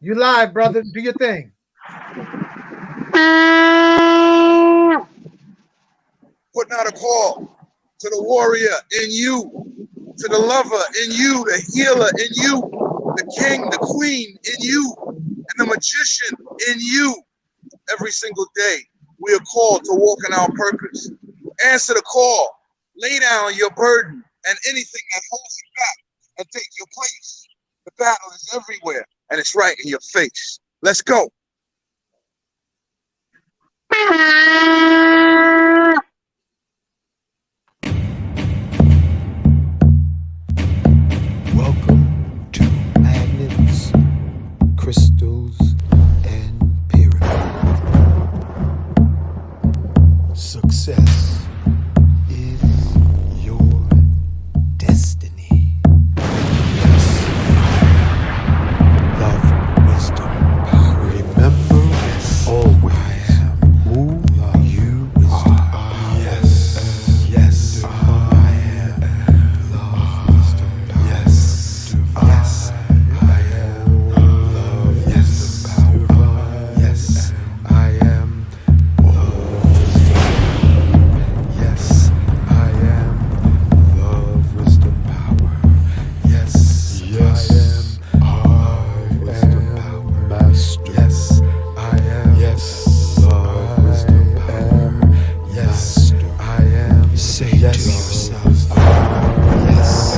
You live, brother. Do your thing. Putting out a call to the warrior in you, to the lover in you, the healer in you, the king, the queen in you, and the magician in you. Every single day, we are called to walk in our purpose. Answer the call. Lay down your burden and anything that holds you back and take your place. The battle is everywhere, and it's right in your face. Let's go. Welcome to Magnets, Crystals, and Pyramids. Success is your destiny. Yes. Love, wisdom, power. Remember, always who you are. Yes. Yes. I am love, wisdom, power. Yes. Yes. I am love. Yes. Power. Yes. I am love. Yes. I am love, wisdom, power. Yes. Yes. I am love, wisdom, power. Master. Yes. I am. Yes. Love, wisdom, power. Yes. I am. Say to yourself. Yes. I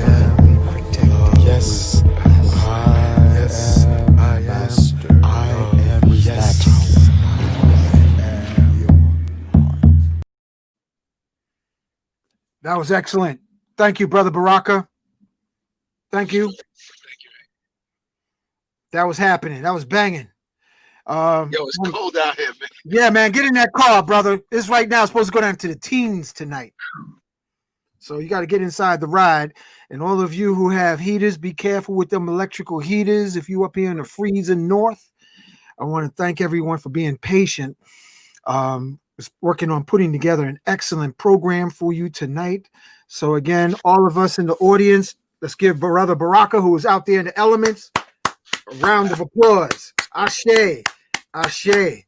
am protected. Yes. Yes. I am. Master. I am. Yes. That was excellent. Thank you, brother Baraka. Thank you. That was happening. That was banging. Yo, it's cold out here, man. Yeah, man, get in that car, brother. This right now is supposed to go down to the teens tonight. So you got to get inside the ride. And all of you who have heaters, be careful with them electrical heaters. If you up here in the freezing north, I want to thank everyone for being patient. Working on putting together an excellent program for you tonight. So again, all of us in the audience, let's give brother Baraka, who is out there in the elements, a round of applause. Ashe. Ashe.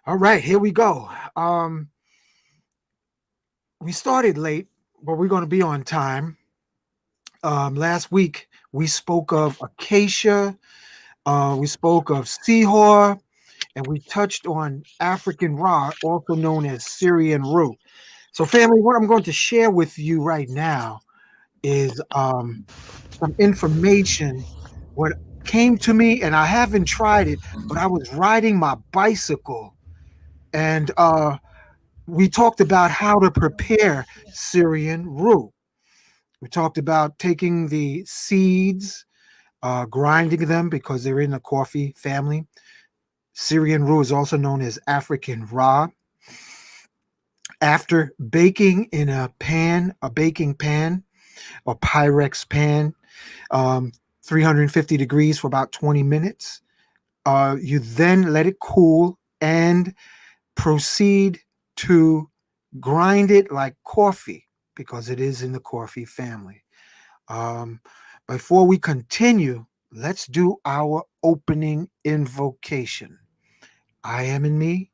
All right, here we go. We started late, but we're going to be on time. Last week, we spoke of acacia, we spoke of seahor, and we touched on African Ra, also known as Syrian Rue. So, family, what I'm going to share with you right now is some information. What came to me, and I haven't tried it, but I was riding my bicycle, and we talked about how to prepare Syrian Rue. We talked about taking the seeds, grinding them because they're in the coffee family. Syrian Rue is also known as African Ra. After baking in a baking pan or Pyrex pan, 350 degrees for about 20 minutes, you then let it cool and proceed to grind it like coffee because it is in the coffee family. Before we continue, let's do our opening invocation. I am in me.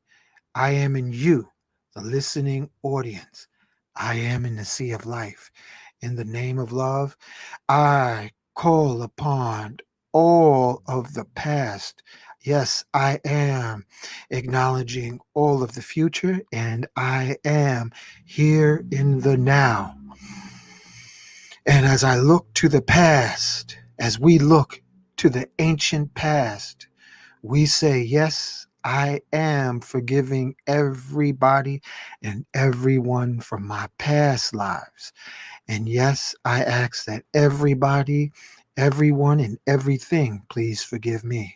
I am in you, the listening audience. I am in the sea of life. In the name of love, I call upon all of the past. Yes, I am acknowledging all of the future, and I am here in the now. And as I look to the past, as we look to the ancient past, we say, yes, I am forgiving everybody and everyone from my past lives. And yes, I ask that everybody, everyone, and everything, please forgive me.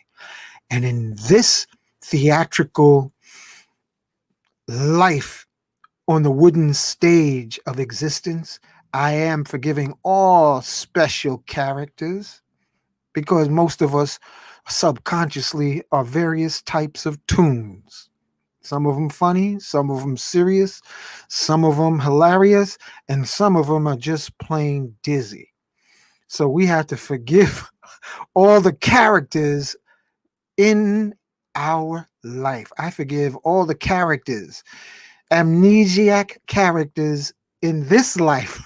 And in this theatrical life on the wooden stage of existence, I am forgiving all special characters because most of us subconsciously are various types of tunes. Some of them funny, some of them serious, some of them hilarious, and some of them are just plain dizzy. So we have to forgive all the characters in our life. I forgive all the characters, amnesiac characters in this life.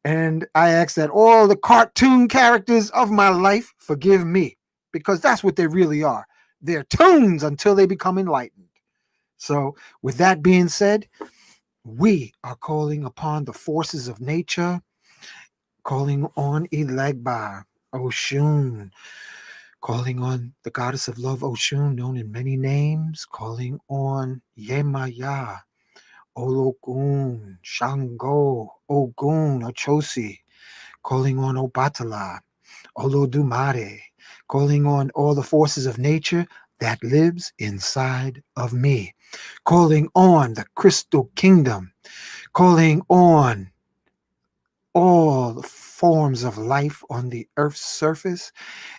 And I ask that all the cartoon characters of my life forgive me, because that's what they really are. They're toons until they become enlightened. So, with that being said, we are calling upon the forces of nature, calling on Elegba, Oshun, calling on the goddess of love, Oshun, known in many names, calling on Yemaya, Olokun, Shango, Ogun, Ochosi, calling on Obatala, Olodumare, calling on all the forces of nature that lives inside of me, calling on the crystal kingdom, calling on all the forms of life on the earth's surface,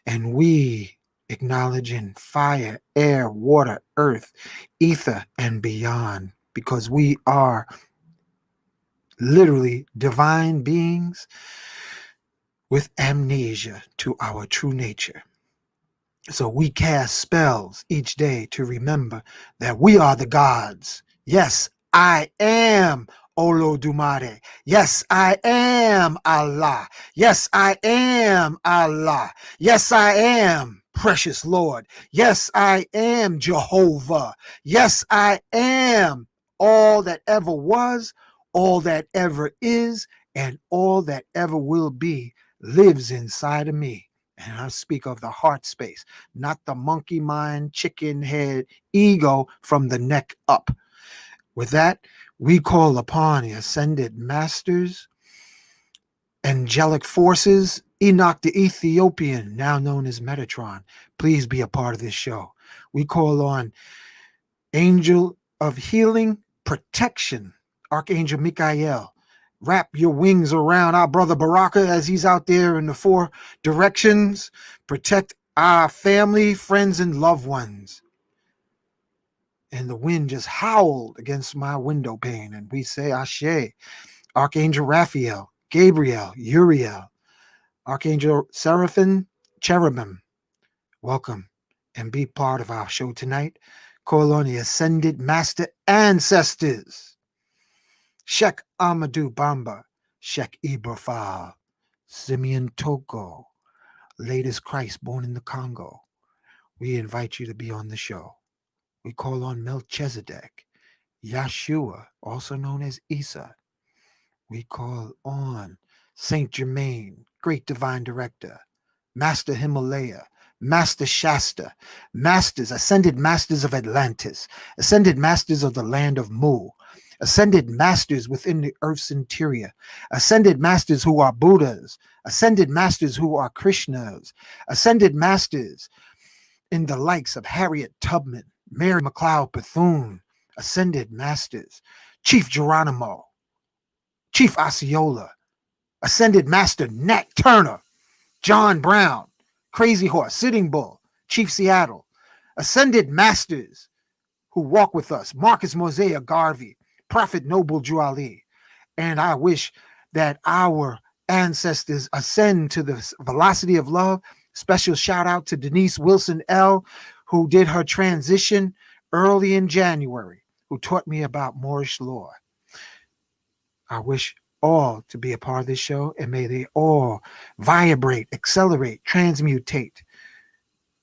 and we acknowledge in fire, air, water, earth, ether, and beyond, because we are literally divine beings with amnesia to our true nature. So we cast spells each day to remember that we are the gods. Yes, I am Olodumare. Yes, I am Allah. Yes, I am Allah. Yes, I am precious Lord. Yes, I am Jehovah. Yes, I am all that ever was, all that ever is, and all that ever will be lives inside of me. And I speak of the heart space, not the monkey mind, chicken head, ego from the neck up. With that, we call upon the ascended masters, angelic forces, Enoch the Ethiopian, now known as Metatron. Please be a part of this show. We call on angel of healing, protection, Archangel Michael. Wrap your wings around our brother Baraka as he's out there in the four directions. Protect our family, friends, and loved ones. And the wind just howled against my window pane, and we say Ashe. Archangel Raphael, Gabriel, Uriel, Archangel Seraphim, Cherubim, welcome and be part of our show tonight. Call on the ascended master ancestors. Sheikh Amadou Bamba, Sheikh Ibrahim, Simeon Toko, latest Christ born in the Congo. We invite you to be on the show. We call on Melchizedek, Yeshua, also known as Isa. We call on Saint Germain, great divine director, Master Himalaya, Master Shasta, masters, ascended masters of Atlantis, ascended masters of the land of Mu, ascended masters within the earth's interior, ascended masters who are Buddhas, ascended masters who are Krishnas, ascended masters in the likes of Harriet Tubman, Mary McLeod Bethune, ascended masters, Chief Geronimo, Chief Osceola, ascended master Nat Turner, John Brown, Crazy Horse, Sitting Bull, Chief Seattle, ascended masters who walk with us, Marcus Mosiah Garvey, Prophet Noble Drew Ali. And I wish that our ancestors ascend to the velocity of love. Special shout out to Denise Wilson L., who did her transition early in January, who taught me about Moorish law. I wish all to be a part of this show, and may they all vibrate, accelerate, transmutate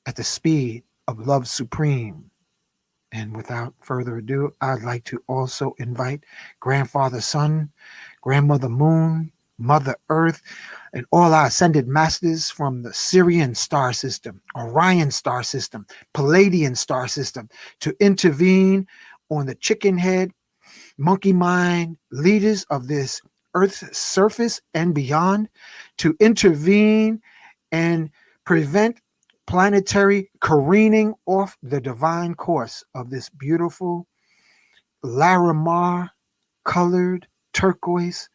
at the speed of love supreme. And without further ado, I'd like to also invite Grandfather Sun, Grandmother Moon, Mother Earth, and all our ascended masters from the Syrian star system, Orion star system, Palladian star system to intervene on the chicken head, monkey mind leaders of this Earth's surface and beyond, to intervene and prevent planetary careening off the divine course of this beautiful Larimar colored turquoise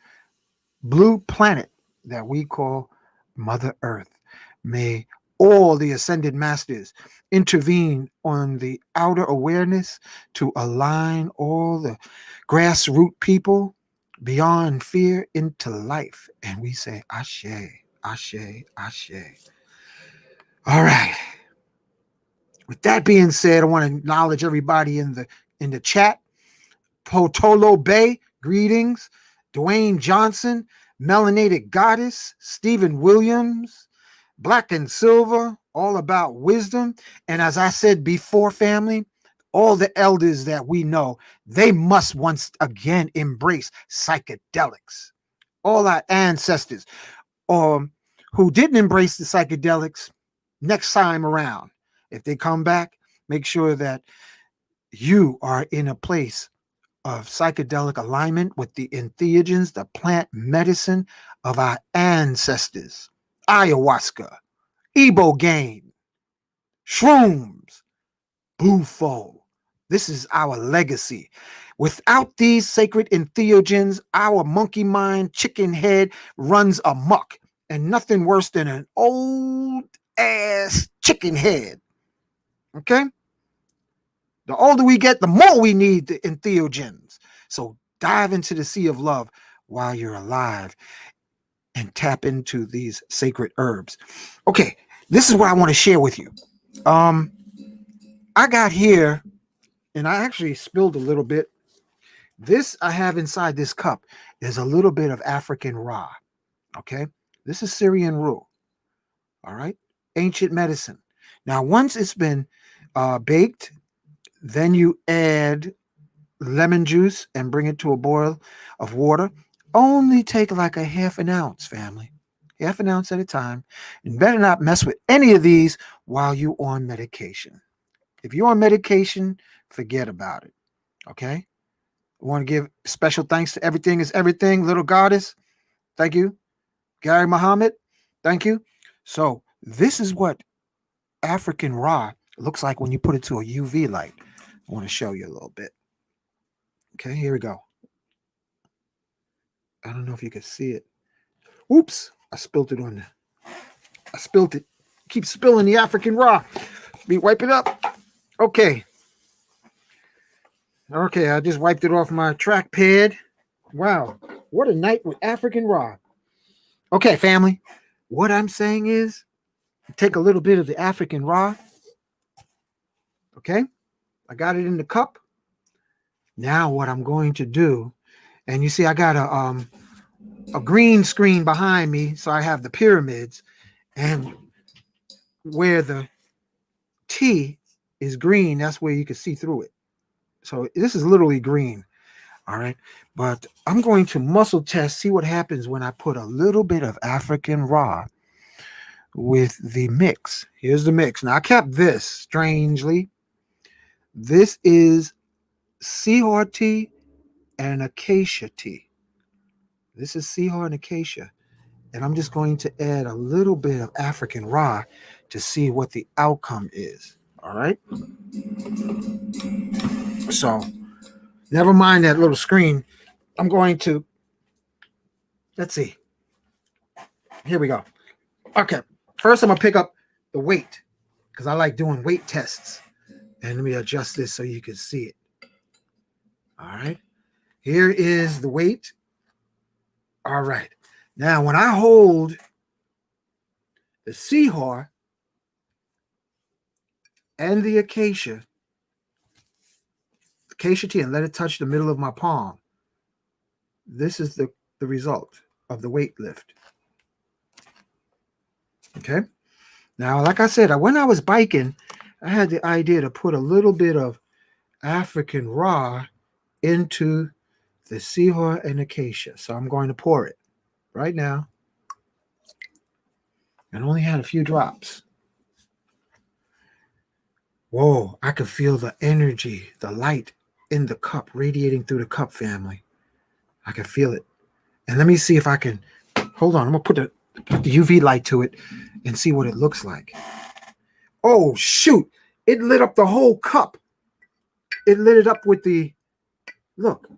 blue planet that we call Mother Earth. May all the ascended masters intervene on the outer awareness to align all the grassroots people beyond fear into life. And we say, Ashe, Ashe, Ashe. All right. With that being said, I want to acknowledge everybody in the chat. Potolo Bay, greetings. Dwayne Johnson, Melanated Goddess, Stephen Williams, Black and Silver, all about wisdom. And as I said before, family, all the elders that we know, they must once again embrace psychedelics. All our ancestors who didn't embrace the psychedelics, next time around, if they come back, make sure that you are in a place of psychedelic alignment with the entheogens, the plant medicine of our ancestors. Ayahuasca, ibogaine, shrooms, bufo. This is our legacy. Without these sacred entheogens, our monkey mind, chicken head runs amok, and nothing worse than an old ass chicken head. Okay? The older we get, the more we need the entheogens. So dive into the sea of love while you're alive and tap into these sacred herbs. Okay, this is what I want to share with you. I got here and I actually spilled a little bit. This I have inside this cup is a little bit of African Ra. Okay, this is Syrian Rue. All right, ancient medicine. Now, once it's been baked, then you add lemon juice and bring it to a boil of water. Only take like a half an ounce, family. Half an ounce at a time. And better not mess with any of these while you're on medication. If you're on medication, forget about it. Okay? I want to give special thanks to Everything is Everything, Little Goddess. Thank you. Gary Muhammad. Thank you. So, this is what African Ra looks like when you put it to a UV light. I want to show you a little bit. Okay, here we go. I don't know if you can see it. Oops, I spilled it on there. I spilled it. Keep spilling the African Ra. Let me wipe it up. Okay. Okay, I just wiped it off my trackpad. Wow, what a night with African Ra. Okay, family. What I'm saying is take a little bit of the African Ra. Okay, I got it in the cup. Now what I'm going to do, and you see I got a green screen behind me, so I have the pyramids, and where the T is green, that's where you can see through it. So this is literally green. All right. But I'm going to muscle test, see what happens when I put a little bit of African Ra with the mix. Here's the mix. Now I kept this strangely. This is Seahor tea and acacia tea. This is Seahor and acacia. And I'm just going to add a little bit of African Ra to see what the outcome is. All right. So never mind that little screen. I'm going to, let's see. Here we go. Okay. First, I'm going to pick up the weight because I like doing weight tests. And let me adjust this so you can see it. All right. Here is the weight. All right. Now, when I hold the Seahor and the acacia tea and let it touch the middle of my palm, this is the result of the weight lift. Okay. Now, like I said, when I was biking, I had the idea to put a little bit of African Ra into the Seahor and acacia. So I'm going to pour it right now. And only had a few drops. Whoa, I could feel the energy, the light in the cup radiating through the cup, family. I can feel it. And let me see if I can, hold on, I'm going to put the UV light to it and see what it looks like. Oh, shoot. It lit up the whole cup. It lit it up with the, look,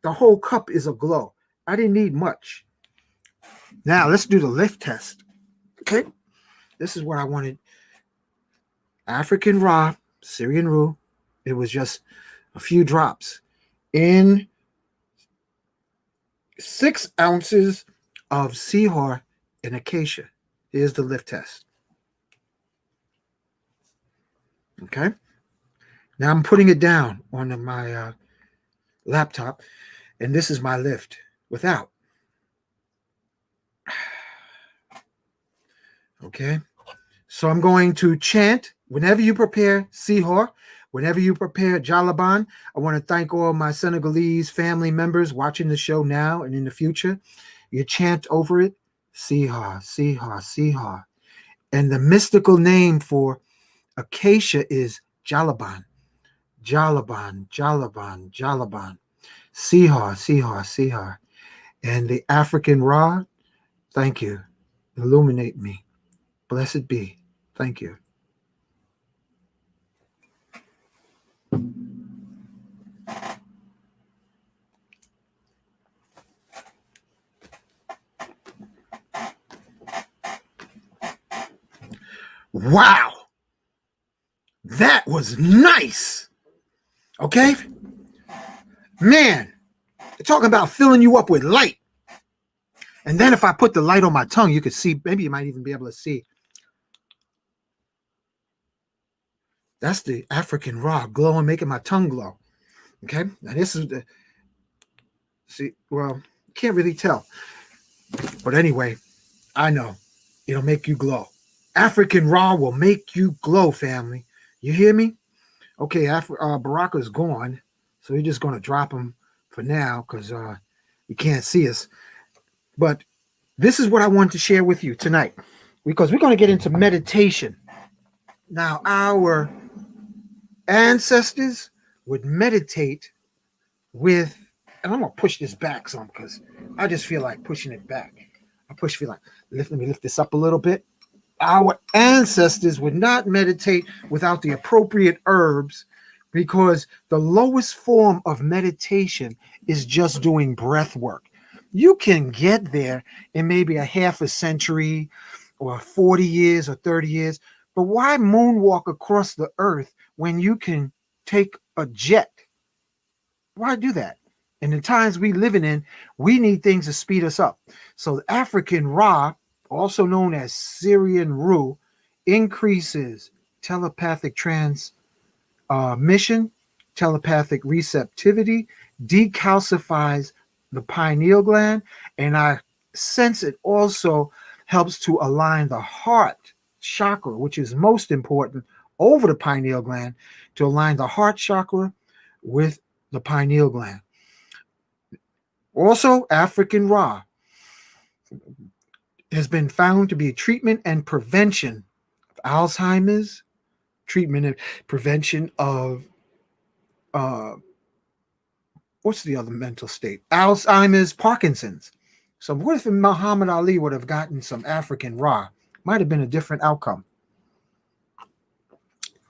the whole cup is aglow. I didn't need much. Now, let's do the lift test. Okay. This is what I wanted. African Ra, Syrian Rue. It was just a few drops in 6 ounces of Seahor and acacia. Here's the lift test. Okay. Now I'm putting it down on my laptop, and this is my lift without. Okay. So I'm going to chant whenever you prepare Sihor, whenever you prepare Jalaban. I want to thank all my Senegalese family members watching the show now and in the future. You chant over it, Sihar, Sihar, Sihar. And the mystical name for acacia is Jalaban, Jalaban, Jalaban, Jalaban. Sihar, Sihar, Sihar. And the African Ra, thank you. Illuminate me. Blessed be. Thank you. Wow. That was nice. Okay? Man, they're talking about filling you up with light. And then if I put the light on my tongue, you could see, maybe you might even be able to see. That's the African Raw glowing, making my tongue glow. Okay? Now this is the, see, well, you can't really tell. But anyway, I know it'll make you glow. African Raw will make you glow, family. You hear me? Okay, Baraka's gone. So we're just going to drop him for now because you can't see us. But this is what I want to share with you tonight because we're going to get into meditation. Now, our ancestors would meditate with, and I'm going to push this back some because I just feel like pushing it back. Feel like, let me lift this up a little bit. Our ancestors would not meditate without the appropriate herbs because the lowest form of meditation is just doing breath work. You can get there in maybe a half a century or 40 years or 30 years, but why moonwalk across the earth when you can take a jet? Why do that? In the times we living in, we need things to speed us up. So the African Ra, also known as Syrian Rue, increases telepathic transmission, telepathic receptivity, decalcifies the pineal gland, and I sense it also helps to align the heart chakra, which is most important, over the pineal gland, to align the heart chakra with the pineal gland. Also, African Ra has been found to be a treatment and prevention of Alzheimer's, treatment and prevention of what's the other mental state? Alzheimer's, Parkinson's. So what if Muhammad Ali would have gotten some African Ra? Might have been a different outcome.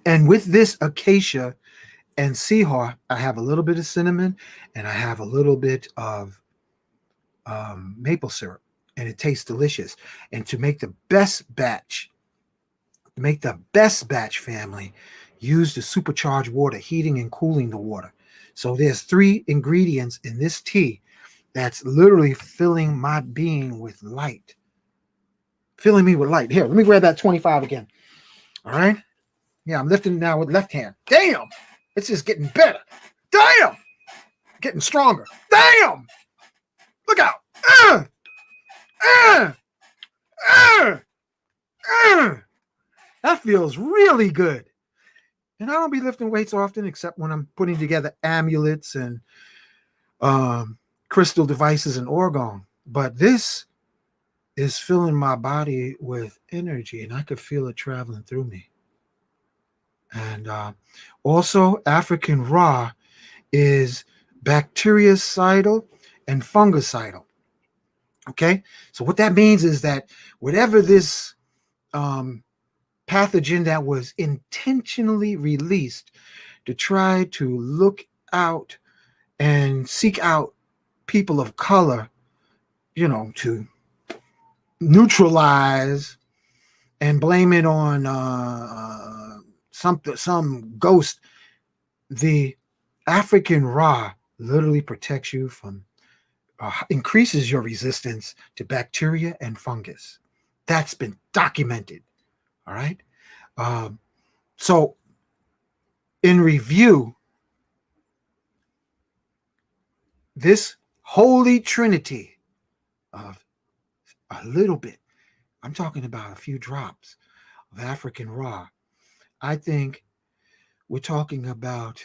And with this acacia and sihar, I have a little bit of cinnamon and I have a little bit of maple syrup, and it tastes delicious. And to make the best batch, family, use the supercharged water, heating and cooling the water. So there's 3 ingredients in this tea that's literally filling my being with light. Filling me with light. Here, let me grab that 25 again. All right? Yeah, I'm lifting it now with left hand. Damn! It's just getting better. Damn! Getting stronger. Damn! Look out! That feels really good. And I don't be lifting weights often, except when I'm putting together amulets and crystal devices and orgone. But this is filling my body with energy, and I could feel it traveling through me. And also, African Ra is bactericidal and fungicidal. Okay, so what that means is that whatever this pathogen that was intentionally released to try to look out and seek out people of color, to neutralize and blame it on some ghost. The African Ra literally protects you from, increases your resistance to bacteria and fungus. That's been documented. All right. So in review, this holy trinity of a little bit, I'm talking about a few drops of African raw. I think we're talking about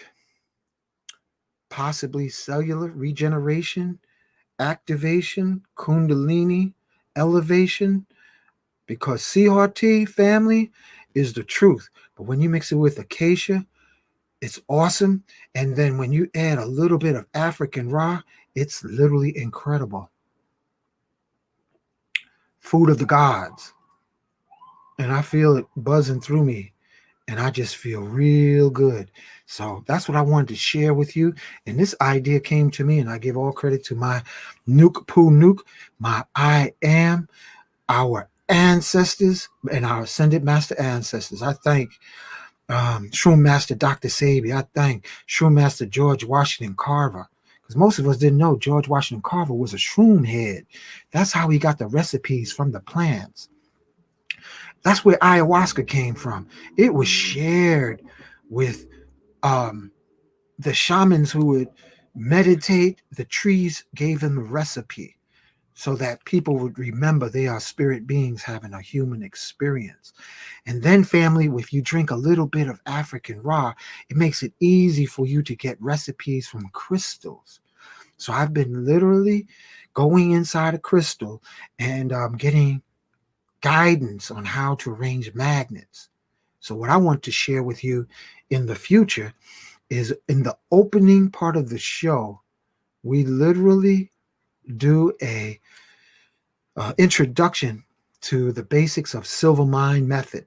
possibly cellular regeneration, activation, kundalini, elevation, because CRT family is the truth. But when you mix it with acacia, it's awesome. And then when you add a little bit of African raw, it's literally incredible. Food of the gods. And I feel it buzzing through me. And I just feel real good. So that's what I wanted to share with you. And this idea came to me, and I give all credit to my Nuke Poo Nuke, my I am, our ancestors, and our ascended master ancestors. I thank Shroom Master Dr. Sabi. I thank Shroom Master George Washington Carver. Because most of us didn't know George Washington Carver was a shroom head. That's how he got the recipes from the plants. That's where ayahuasca came from. It was shared with the shamans who would meditate. The trees gave them a recipe so that people would remember they are spirit beings having a human experience. And then, family, if you drink a little bit of African raw, it makes it easy for you to get recipes from crystals. So I've been literally going inside a crystal and getting guidance on how to arrange magnets. So what I want to share with you in the future is in the opening part of the show, we literally do a introduction to the basics of silver mine method,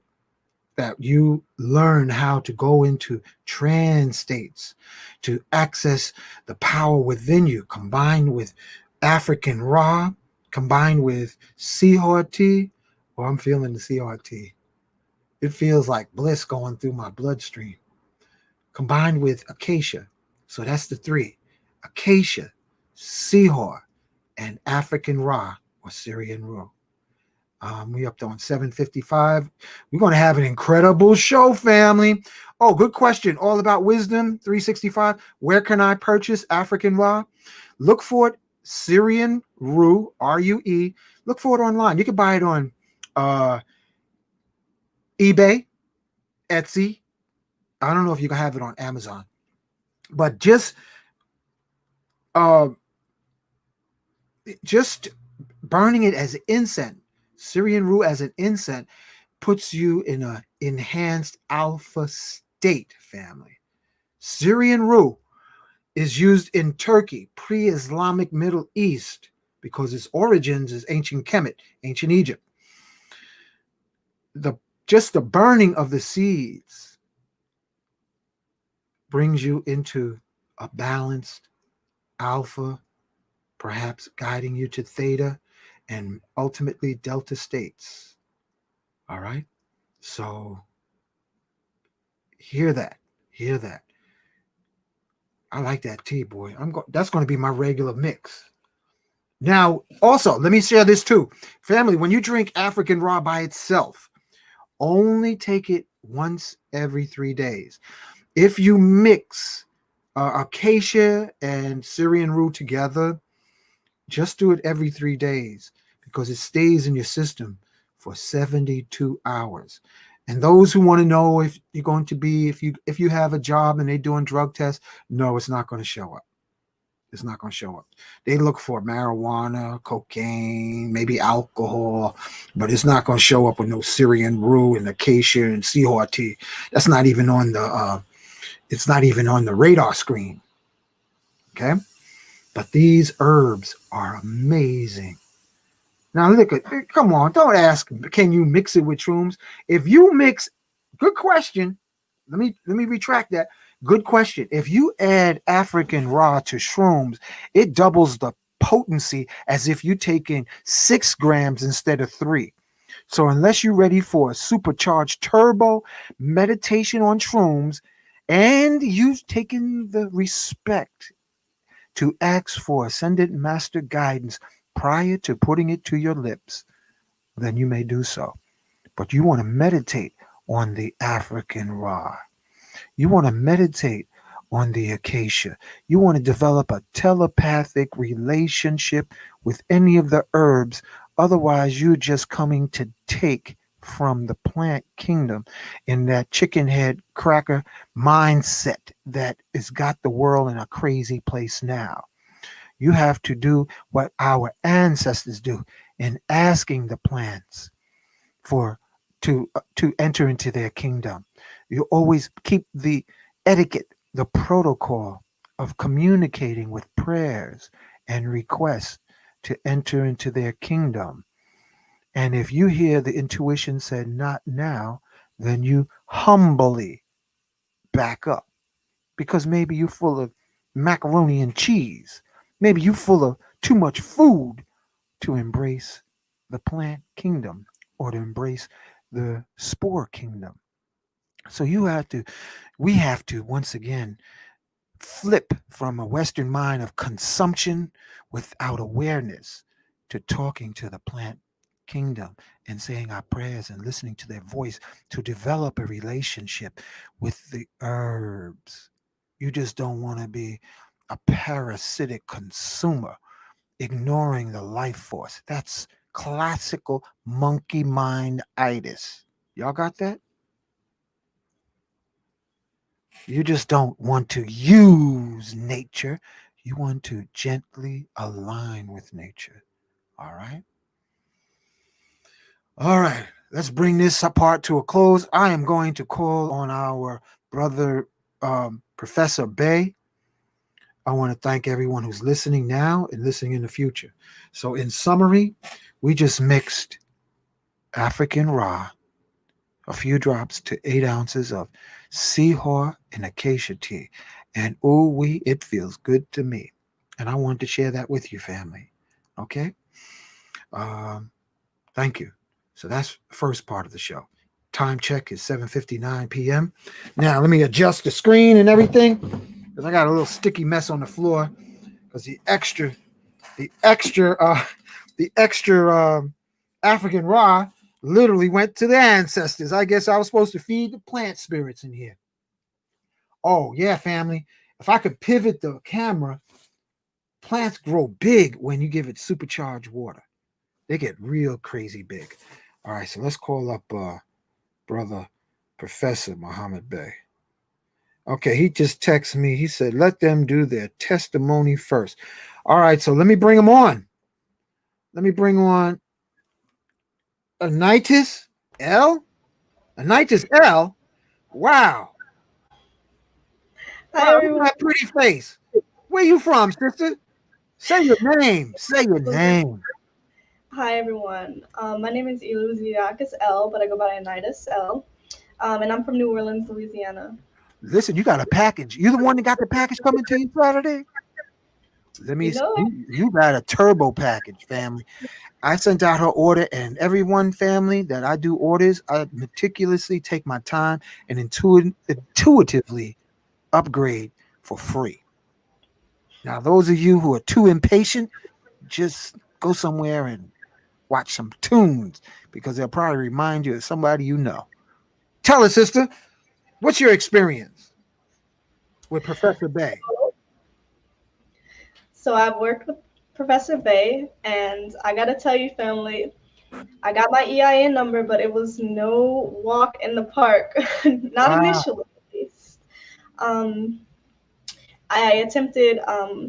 that you learn how to go into trance states to access the power within you, combined with African raw, combined with CRT. Or I'm feeling the CRT. It feels like bliss going through my bloodstream, combined with acacia. So that's the three: acacia, Sihor, and African Ra or Syrian Rue. We up to on 7:55. We're going to have an incredible show, family. Oh, good question. All about wisdom, 365. Where can I purchase African Ra? Look for it, Syrian Rue, R-U-E. Look for it online. You can buy it on eBay, Etsy. I don't know if you can have it on Amazon. But just burning it as incense, Syrian Rue as an incense, puts you in an enhanced alpha state, family. Syrian Rue is used in Turkey, pre-Islamic Middle East, because its origins is ancient Kemet, ancient Egypt. Just the burning of the seeds brings you into a balanced alpha, perhaps guiding you to theta and ultimately delta states. All right. So hear that. I like that tea, boy. That's going to be my regular mix. Now, also, let me share this too. Family, when you drink African Raw by itself, only take it once every 3 days. If you mix acacia and Syrian Rue together, just do it every 3 days, because it stays in your system for 72 hours. And those who want to know if you're going to be, if you have a job and they're doing drug tests, no, it's not going to show up. It's not going to show up. They look for marijuana, cocaine, maybe alcohol, but it's not going to show up with no Syrian Rue and acacia and CRT. That's not even on the. It's not even on the radar screen. Okay, but these herbs are amazing. Now look at. Come on, don't ask. Can you mix it with shrooms? If you mix, good question. Let me retract that. Good question. If you add African Raw to shrooms, it doubles the potency as if you take in 6 grams instead of 3. So unless you're ready for a supercharged turbo meditation on shrooms, and you've taken the respect to ask for ascended master guidance prior to putting it to your lips, then you may do so. But you want to meditate on the African Raw. You want to meditate on the acacia. You want to develop a telepathic relationship with any of the herbs. Otherwise, you're just coming to take from the plant kingdom in that chicken head cracker mindset that has got the world in a crazy place now. You have to do what our ancestors do in asking the plants for to enter into their kingdom. You always keep the etiquette, the protocol of communicating with prayers and requests to enter into their kingdom. And if you hear the intuition said not now, then you humbly back up because maybe you're full of macaroni and cheese. Maybe you're full of too much food to embrace the plant kingdom or to embrace the spore kingdom. So we have to once again flip from a Western mind of consumption without awareness to talking to the plant kingdom and saying our prayers and listening to their voice to develop a relationship with the herbs. You just don't want to be a parasitic consumer ignoring the life force. That's classical monkey mind itis. Y'all got that? You just don't want to use nature. You want to gently align with nature. All right? All right. Let's bring this part to a close. I am going to call on our brother, Professor Bay. I want to thank everyone who's listening now and listening in the future. So, in summary, we just mixed African raw, a few drops to 8 ounces of seahor and acacia tea. And ooh wee, it feels good to me. And I wanted to share that with you, family. Okay? Um, thank you. So that's the first part of the show. Time check is 7:59 p.m. Now let me adjust the screen and everything because I got a little sticky mess on the floor because the extra, the extra African raw literally went to the ancestors. I guess I was supposed to feed the plant spirits in here. Oh, yeah, family. If I could pivot the camera, plants grow big when you give it supercharged water. They get real crazy big. All right, so let's call up brother Professor Muhammad Bey. Okay, he just texted me. He said, let them do their testimony first. All right, so let me bring him on. Let me bring on Anitis L. Anitis L. Wow. Hi Wow, look at everyone. that pretty face. Where you from, sister? Say your name. Say your name. Hi everyone. My name is Iluziakis L, but I go by Anitis L. And I'm from New Orleans, Louisiana. Listen, you got a package. You the one that got the package coming to you Saturday? Let me You see. know it. You got a turbo package, family. I sent out her order, and everyone, family, that I do orders, I meticulously take my time and intuitively upgrade for free. Now, those of you who are too impatient, just go somewhere and watch some tunes because they'll probably remind you of somebody you know. Tell us, sister, what's your experience with Professor Bay? So I've worked with Professor Bay, and I gotta tell you, family, I got my EIN number, but it was no walk in the park. Not Wow. initially, at least. Um, I attempted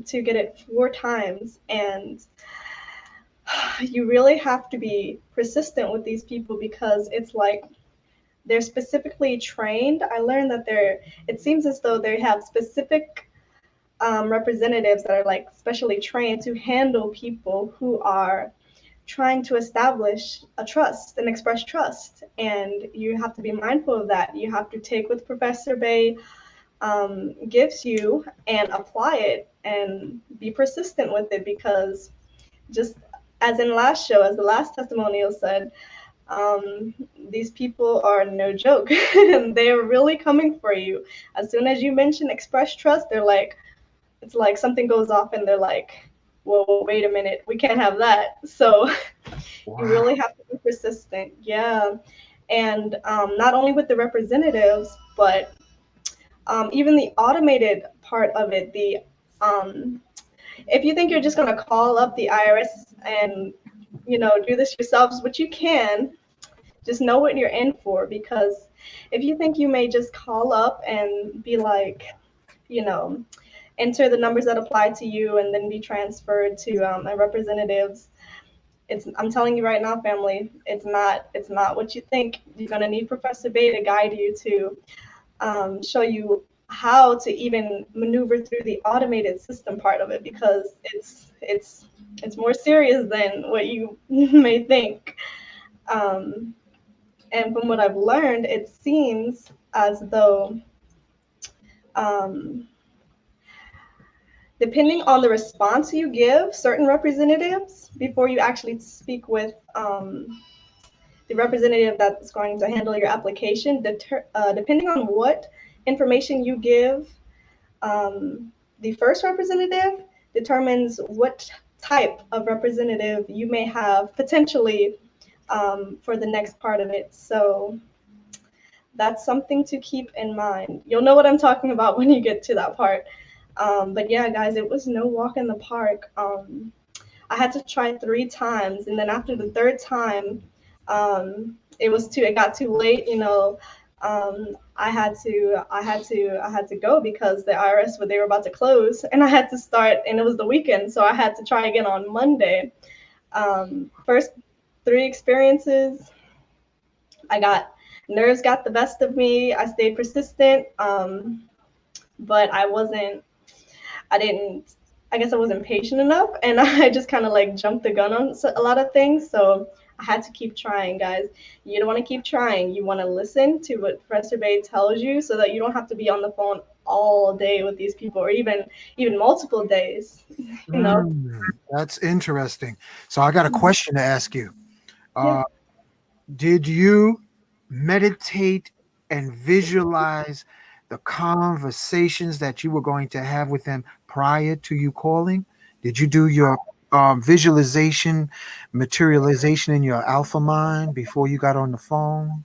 to get it 4 times, and you really have to be persistent with these people because it's like they're specifically trained. I learned that it seems as though they have specific representatives that are like specially trained to handle people who are trying to establish a trust and express trust. And you have to be mindful of that. You have to take what Professor Bay gives you and apply it and be persistent with it because just as in last show, as the last testimonial said, um, these people are no joke. And they are really coming for you. As soon as you mention express trust, they're like, it's like something goes off and they're like, whoa, wait a minute, we can't have that. So you Wow. really have to be persistent. Yeah. And not only with the representatives, but even the automated part of it, the if you think you're just going to call up the IRS and, do this yourselves, which you can, just know what you're in for. Because if you think you may just call up and be like, you know, enter the numbers that apply to you and then be transferred to a representative's, I'm telling you right now, family, it's not what you think. You're going to need Professor Bay to guide you to show you how to even maneuver through the automated system part of it, because it's more serious than what you may think. Um, and from what I've learned, it seems as though um, depending on the response you give certain representatives before you actually speak with the representative that's going to handle your application, depending on what information you give, the first representative determines what type of representative you may have potentially for the next part of it. So that's something to keep in mind. You'll know what I'm talking about when you get to that part. But yeah, guys, it was no walk in the park. I had to try 3 times, and then after the third time, it got too late. I had to go because the IRS, they were about to close, and I had to start, and it was the weekend, so I had to try again on Monday. First 3 experiences, nerves got the best of me. I stayed persistent, but I guess I wasn't patient enough, and I just kind of like jumped the gun on a lot of things. So I had to keep trying, guys. You don't want to keep trying. You want to listen to what Professor Bay tells you, so that you don't have to be on the phone all day with these people, or even multiple days. That's interesting. So I got a question to ask you. Yeah. Did you meditate and visualize the conversations that you were going to have with them prior to you calling? Did you do your visualization, materialization in your alpha mind before you got on the phone?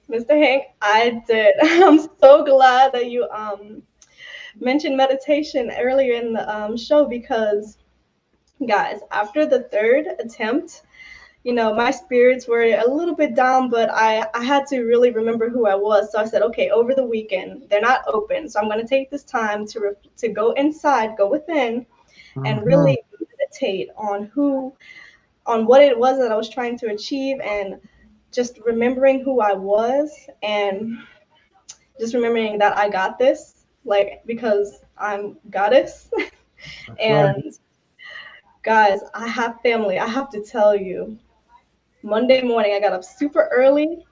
Mr. Hank, I did. I'm so glad that you mentioned meditation earlier in the show, because, guys, after the third attempt, my spirits were a little bit down, but I had to really remember who I was. So I said, okay, over the weekend, they're not open. So I'm going to take this time to go inside, go within, and Mhm. really meditate on what it was that I was trying to achieve, and just remembering who I was, and just remembering that I got this, like, because I'm goddess. That's right. And guys, I have family. I have to tell you, Monday morning, I got up super early.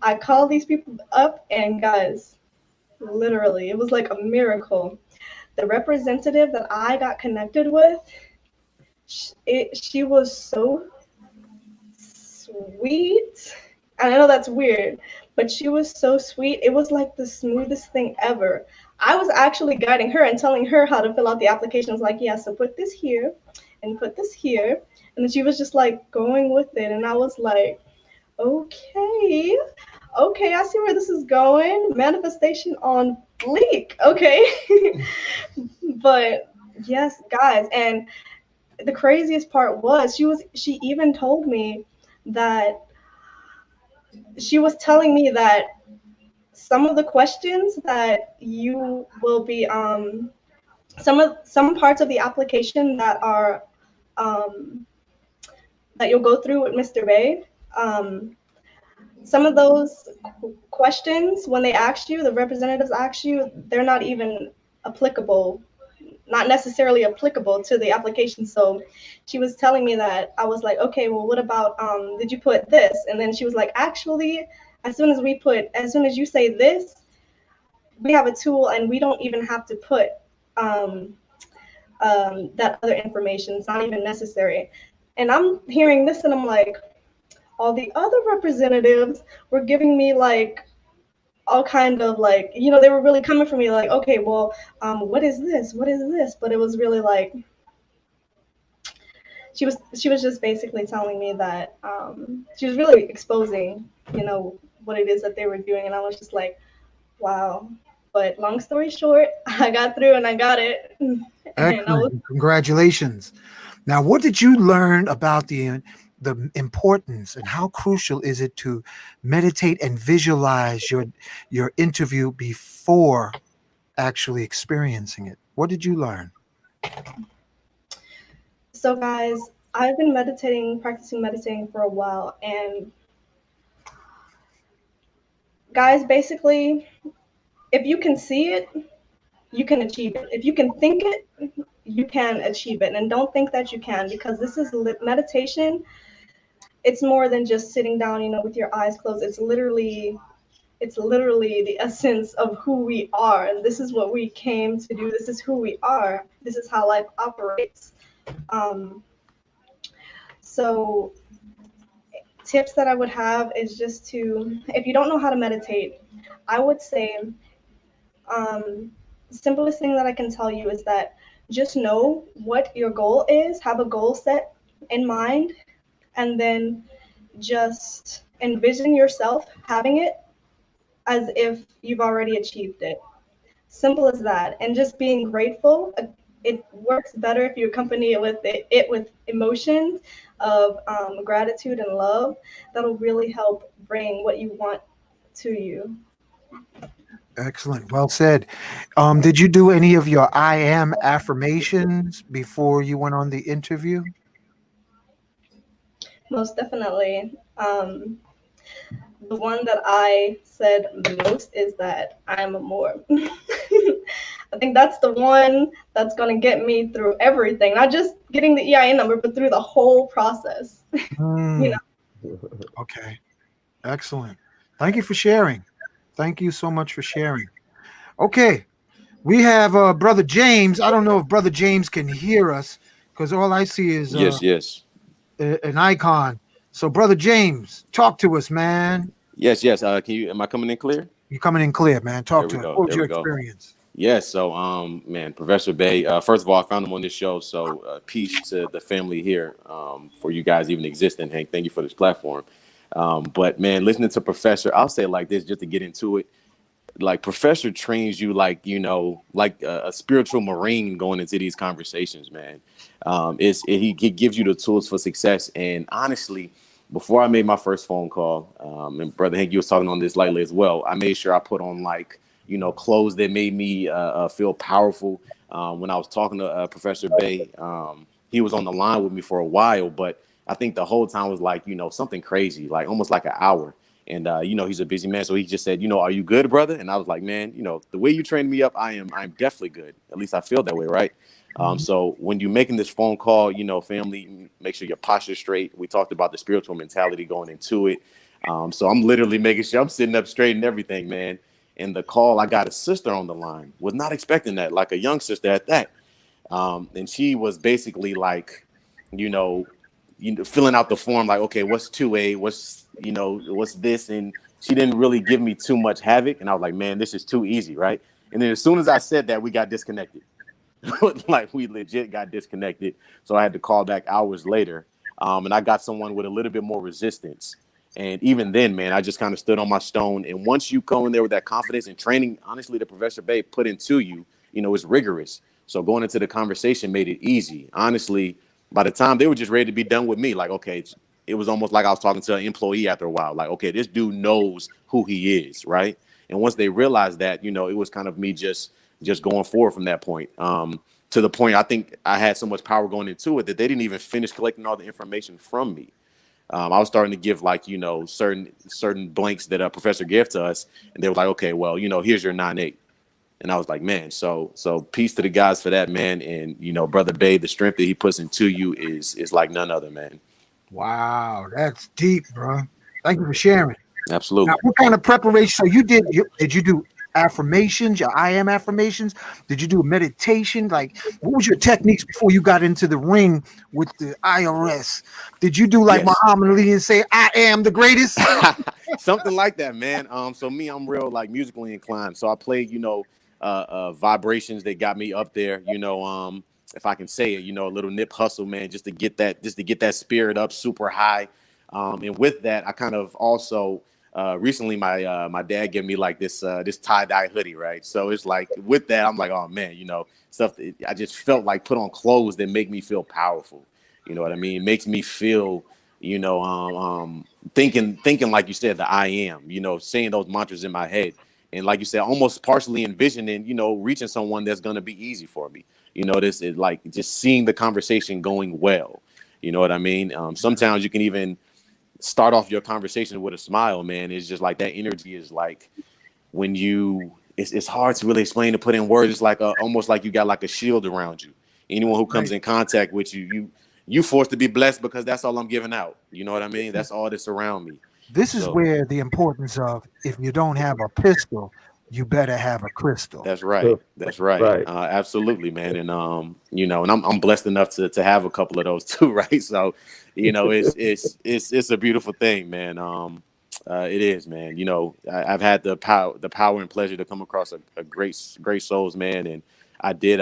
I called these people up, and guys, literally, it was like a miracle. The representative that I got connected with, she was so sweet. And I know that's weird, but she was so sweet. It was like the smoothest thing ever. I was actually guiding her and telling her how to fill out the application. I was like, yeah, so put this here and put this here. And then she was just like going with it. And I was like, okay, I see where this is going. Manifestation on bleak. Okay. But yes, guys. And the craziest part was she even told me that she was telling me that some of the questions that you will be some parts of the application um, that you'll go through with Mr. Bay, some of those questions, when they ask you, the representatives ask you, they're not even applicable, not necessarily applicable to the application. So she was telling me that. I was like, okay, well, what about did you put this? And then she was like, actually, as soon as you say this, we have a tool, and we don't even have to put um, that other information. It's not even necessary. And I'm hearing this, and I'm like, all the other representatives were giving me like all kind of like, they were really coming for me like, okay, well, what is this? What is this? But it was really like, she was just basically telling me that she was really exposing, what it is that they were doing, and I was just like, Wow. But long story short, I got through and I got it. And I was Excellent. Congratulations. Now, what did you learn about the importance and how crucial is it to meditate and visualize your interview before actually experiencing it? What did you learn? so guys, I've been practicing meditating for a while, and guys, basically, if you can see it, you can achieve it. If you can think it, you can achieve it. And don't think that you can, because this is meditation. It's more than just sitting down, with your eyes closed. It's literally the essence of who we are. And this is what we came to do. This is who we are. This is how life operates. Um, so tips that I would have is just to, if you don't know how to meditate, I would say the simplest thing that I can tell you is that just know what your goal is, have a goal set in mind, and then just envision yourself having it as if you've already achieved it. Simple as that. And just being grateful. It works better if you accompany it with emotions of gratitude and love. That'll really help bring what you want to you. Excellent. Well said. Did you do any of your I am affirmations before you went on the interview? Most definitely. The one that I said the most is that I'm a Moor. I think that's the one that's going to get me through everything, not just getting the EIN number, but through the whole process. Hmm, okay. Excellent. Thank you for sharing. Thank you so much for sharing. Okay. We have Brother James. I don't know if Brother James can hear us because all I see is Yes, yes, an icon. So, Brother James, talk to us, man. yes, yes. Can you? Am I coming in clear? You're coming in clear, man. There Talk we to us. go. What was There your we go. experience? Yes. So, man, Professor Bay. First of all, I found him on this show. So, peace to the family here. For you guys even existing, Hank. Thank you for this platform. But man, listening to Professor, I'll say it like this, just to get into it. Like Professor trains you, like like a spiritual marine going into these conversations, man. He gives you the tools for success. And honestly, before I made my first phone call, and Brother Hank, you was talking on this lightly as well, I made sure I put on like clothes that made me feel powerful. When I was talking to Professor Bay, he was on the line with me for a while, but I think the whole time was like something crazy, like almost like an hour. And he's a busy man, so he just said, "Are you good, brother?" And I was like, "Man, the way you trained me up, I'm definitely good. At least I feel that way, right?" Mhm. So when you're making this phone call, family, make sure your posture straight. We talked about the spiritual mentality going into it. So I'm literally making sure I'm sitting up straight and everything, man. And the call, I got a sister on the line. Was not expecting that, like a young sister at that. And she was basically like, you know, filling out the form, like, okay, what's 2A? What's this? And she didn't really give me too much havoc. And I was like, man, this is too easy, right? And then as soon as I said that, we got disconnected. Like we legit got disconnected. So I had to call back hours later. And I got someone with a little bit more resistance. And even then, man, I just kind of stood on my stone. And once you go in there with that confidence and training, honestly, the Professor Bay put into you, it's rigorous. So going into the conversation made it easy. Honestly, by the time they were just ready to be done with me, like, okay, it was almost like I was talking to an employee after a while. Like, okay, this dude knows who he is, right? And once they realized that, it was kind of me just going forward from that point. To the point I think I had so much power going into it that they didn't even finish collecting all the information from me. I was starting to give like certain blanks that a professor gave to us, and they were like, okay, well, here's your 9-8. And I was like, man, so peace to the guys for that, man. And Brother Bay, the strength that he puts into you is like none other, man. Wow, that's deep, bro. Thank you for sharing. Now, Absolutely. what kind of preparation? So you did you do affirmations, your I am affirmations? Did you do a meditation? Like, what was your techniques before you got into the ring with the IRS? Did you do like Yes. Muhammad Ali and say, I am the greatest? Something like that, man. So me, I'm real like musically inclined. So I played, vibrations that got me up there. If I can say it, a little nip hustle, man, just to get that spirit up super high. And with that, I kind of also recently my dad gave me like this tie-dye hoodie, right? So it's like with that, I'm like, oh man, stuff that I just felt like put on clothes that make me feel powerful. You know what I mean? It makes me feel, thinking like you said, the I am, saying those mantras in my head. And like you said, almost partially envisioning, reaching someone that's going to be easy for me. This is like just seeing the conversation going well. You know what I mean? Sometimes you can even start off your conversation with a smile, man. It's just like that energy is like when it's hard to really explain, to put in words. It's like almost like you got like a shield around you. Anyone who comes in contact with you forced to be blessed, because that's all I'm giving out. You know what I mean? That's all that's around me. This is where the importance of, if you don't have a pistol, you better have a crystal. That's right. That's right. Right. Absolutely, man. And and I'm blessed enough to have a couple of those too, right? So, it's a beautiful thing, man. It is, man. I've had the power and pleasure to come across a great souls, man. And I did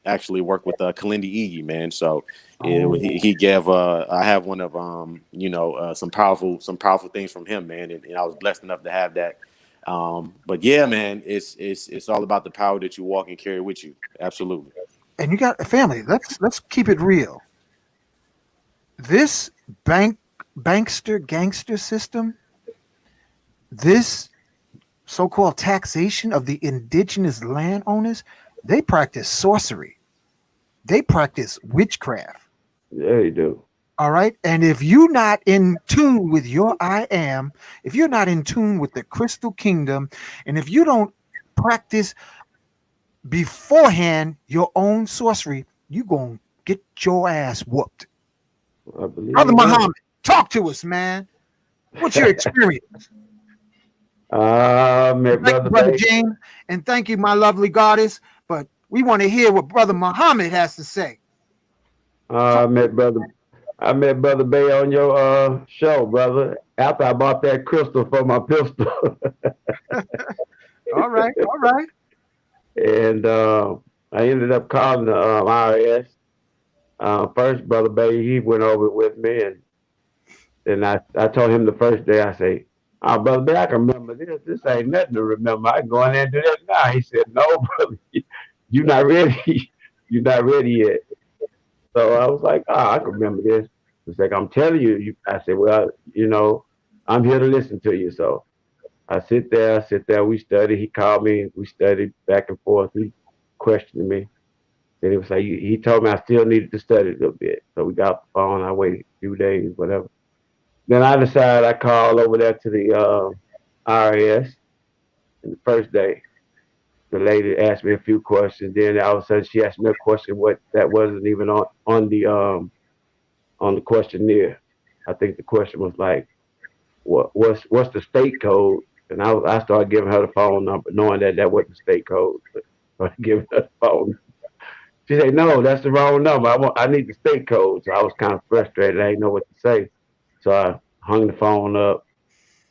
actually work with Kalindi Igi, man. So he gave I have one of some powerful things from him, man. And I was blessed enough to have that. But yeah, man, it's all about the power that you walk and carry with you. Absolutely. And you got a family. Let's keep it real. This gangster system, this so-called taxation of the indigenous landowners, they practice sorcery. They practice witchcraft. Yeah, you do. All right. And if you're not in tune with your I am, if you're not in tune with the crystal kingdom, and if you don't practice beforehand your own sorcery, you're going to get your ass whooped. I believe Brother Muhammad, talk to us, man. What's your experience? Met Thank you, Brother Brother Bay. James, and thank you, my lovely goddess. But we want to hear what Brother Muhammad has to say. I met Brother Bay on your show, brother. After I bought that crystal for my pistol. All right. And I ended up calling the IRS. First, Brother Bay, he went over it with me, and then I told him the first day, I say, "Oh, Brother Bay, I can remember this. This ain't nothing to remember. I can go in there and do that now." He said, "No, brother, you're not ready. You're not ready yet." So I was like, "Oh, I can remember this." He's like, "I'm telling you." I said, "Well, I'm here to listen to you." So I sit there. We studied. He called me. We studied back and forth. He questioned me. Then it was like, he told me I still needed to study a little bit. So we got off the phone. I waited a few days, whatever. Then I decided I called over there to the IRS. And the first day, the lady asked me a few questions. Then all of a sudden, she asked me a question that wasn't even on the questionnaire. I think the question was like, what's the state code? And I started giving her the phone number, knowing that wasn't the state code. But I started giving her the phone. She said, "No, that's the wrong number. I need the state code." So I was kind of frustrated. I didn't know what to say. So I hung the phone up,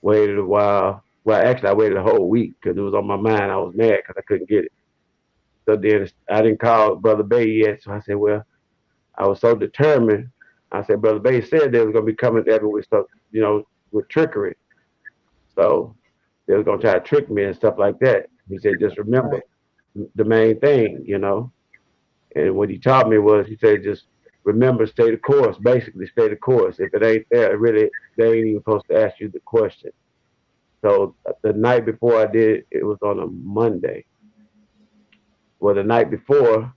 waited a while. Well, actually, I waited a whole week because it was on my mind. I was mad because I couldn't get it. So then I didn't call Brother Bay yet. So I said, well, I was so determined. I said, Brother Bay said they was going to be coming at me with stuff, with trickery. So they was going to try to trick me and stuff like that. He said, just remember the main thing, And what he taught me was, he said, just remember, stay the course. Basically, stay the course. If it ain't there, really, they ain't even supposed to ask you the question. So the night before I did, it was on a Monday. Well, the night before,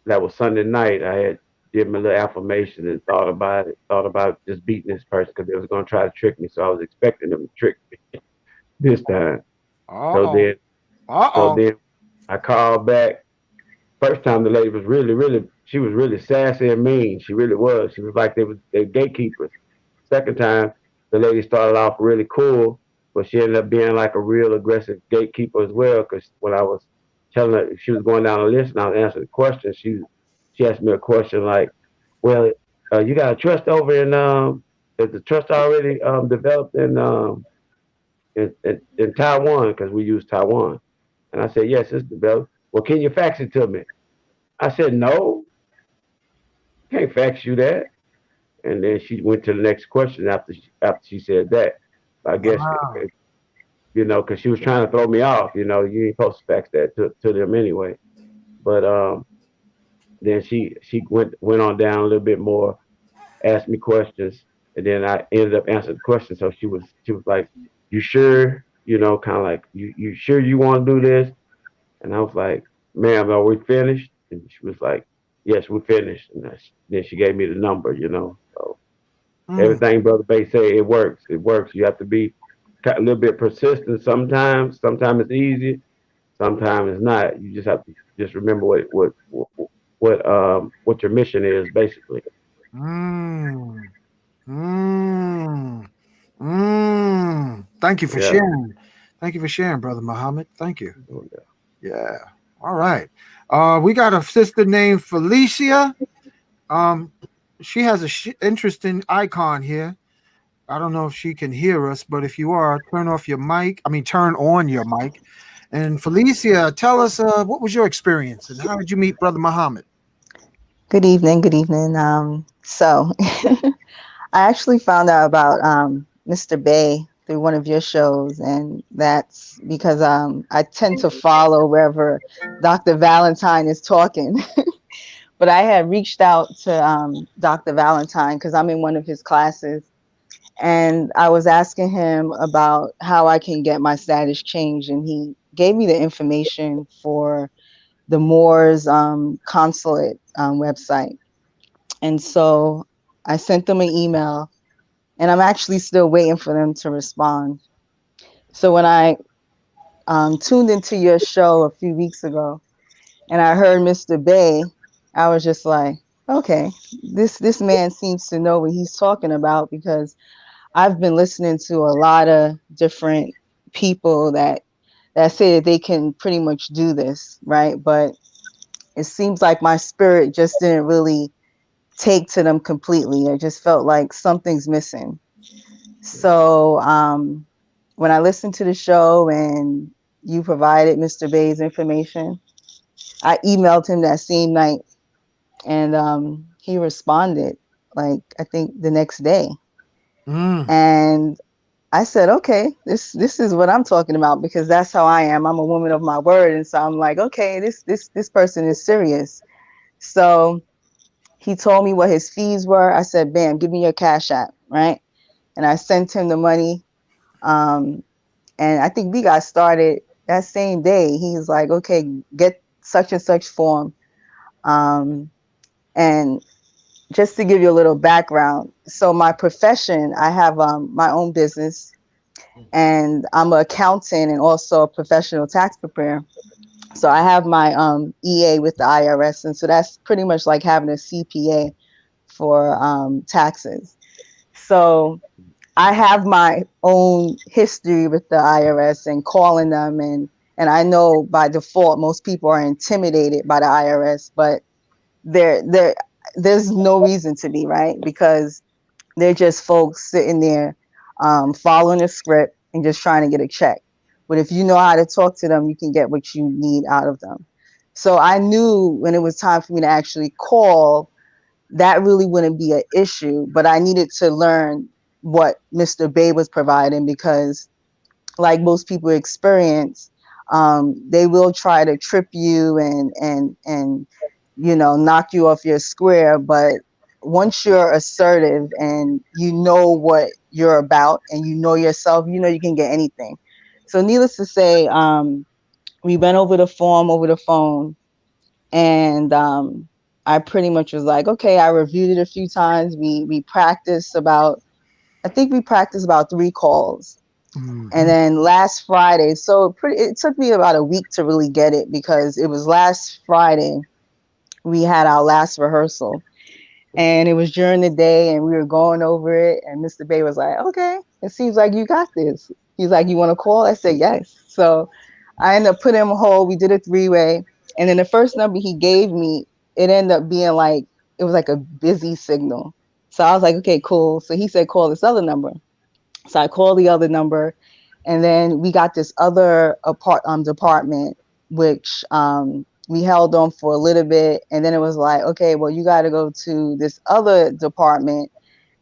that was Sunday night, I had did my little affirmation and thought about just beating this person because they was going to try to trick me. So I was expecting them to trick me this time. So then I called back. First time the lady was she was really sassy and mean. She really was. She was like they gatekeepers. Second time, the lady started off really cool, but she ended up being like a real aggressive gatekeeper as well. Because when I was telling her, she was going down the list and I was answering the question, she asked me a question like, "Well, you got a trust over in is the trust already developed in Taiwan, because we use Taiwan?" And I said, "Yes, it's developed." "Well, can you fax it to me?" I said, "No, can't fax you that." And then she went to the next question after she said that. I guess, Wow. because she was trying to throw me off. You ain't supposed to fax that to them anyway. But then she went on down a little bit more, asked me questions, and then I ended up answering the question. So she was like, "You sure?" Kind of like, "You sure you want to do this?" And I was like, "Ma'am, are we finished?" And she was like, "Yes, we're finished." And then she gave me the number. So Mm, everything Brother Bay said, it works. It works. You have to be a little bit persistent sometimes. Sometimes it's easy. Sometimes it's not. You just have to just remember what your mission is, basically. mm, mm, Thank you for Yeah. sharing. Thank you for sharing, Brother Muhammad. Thank you. Yeah. Yeah. All right. We got a sister named Felicia. Um, she has a interesting icon here. I don't know if she can hear us, but if you are, turn off your mic. I mean, turn on your mic. And Felicia, tell us what was your experience and how did you meet Brother Muhammad? Good evening. Good evening. So I actually found out about Mr. Bay through one of your shows, and that's because I tend to follow wherever Dr. Valentine is talking. But I had reached out to Dr. Valentine because I'm in one of his classes, and I was asking him about how I can get my status changed, and he gave me the information for the Moors consulate website. And so I sent them an email, and I'm actually still waiting for them to respond. So when I tuned into your show a few weeks ago and I heard Mr. Bay, I was just like, okay, this man seems to know what he's talking about, because I've been listening to a lot of different people that say that they can pretty much do this, right? But it seems like my spirit just didn't really take to them completely. I just felt like something's missing. So when I listened to the show and you provided Mr. Bay's information, I emailed him that same night, and he responded like I think the next day. Mm, And I said, okay, this is what I'm talking about, because that's how I am. I'm a woman of my word, and so I'm like, okay, this person is serious. So he told me what his fees were. I said, bam, give me your cash app, right? And I sent him the money. Um, and I think we got started that same day. He's like, okay, get such and such form. And just to give you a little background, so my profession, I have my own business, and I'm an accountant and also a professional tax preparer. So I have my EA with the IRS, and so that's pretty much like having a CPA for taxes. So I have my own history with the IRS and calling them, and I know by default most people are intimidated by the IRS, but there's no reason to be, right? Because they're just folks sitting there following a script and just trying to get a check. But if you know how to talk to them, you can get what you need out of them. So I knew when it was time for me to actually call, that really wouldn't be an issue, but I needed to learn what Mr. Bay was providing, because like most people experience, they will try to trip you and knock you off your square. But once you're assertive and you know what you're about and you know yourself, you can get anything. So needless to say, we went over the form over the phone, and I pretty much was like, okay, I reviewed it a few times. We practiced about, I think we practiced about 3 calls. And mm-hmm, then last Friday, so it took me about a week to really get it, because it was last Friday we had our last rehearsal, and it was during the day and we were going over it, and Mr. Bay was like, okay, it seems like you got this. He's like, you want to call? I said yes. So I ended up putting him on hold. We did a 3-way, and then the first number he gave me, it ended up being like, it was like a busy signal. So I was like, okay, cool. So he said call this other number. So I called the other number, and then we got this other department, which we held on for a little bit, and then it was like, okay, well, you got to go to this other department,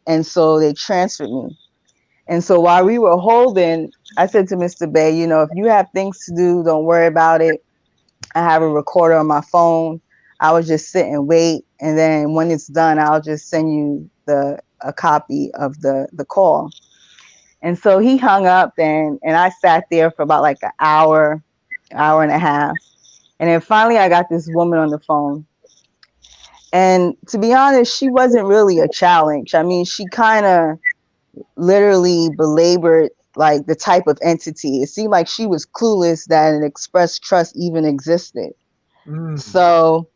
and so they transferred me. And so while we were holding, I said to Mr. Bay, you know, if you have things to do, don't worry about it. I have a recorder on my phone. I would just sit and wait. And then when it's done, I'll just send you a copy of the call. And so he hung up, and I sat there for about like an hour and a half. And then finally I got this woman on the phone. And to be honest, she wasn't really a challenge. I mean, she kind of literally belabored like the type of entity. It seemed like she was clueless that an express trust even existed. Mm. So,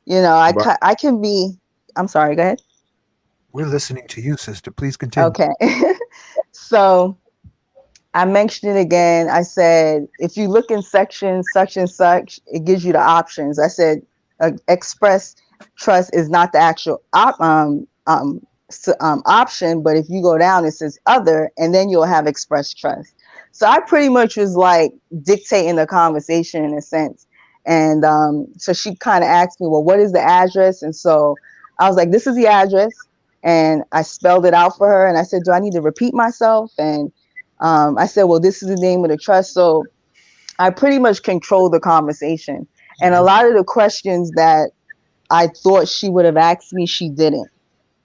you know, But I can be, I'm sorry, go ahead. We're listening to you, sister. Please continue. Okay. So I mentioned it again. I said, if you look in section such and such, it gives you the options. I said, express trust is not the actual option, but if you go down, it says other, and then you'll have express trust. So I pretty much was like dictating the conversation in a sense. And so she kind of asked me, well, what is the address? And so I was like, this is the address. And I spelled it out for her. And I said, do I need to repeat myself? And I said, well, this is the name of the trust. So I pretty much controlled the conversation. And a lot of the questions that I thought she would have asked me, she didn't.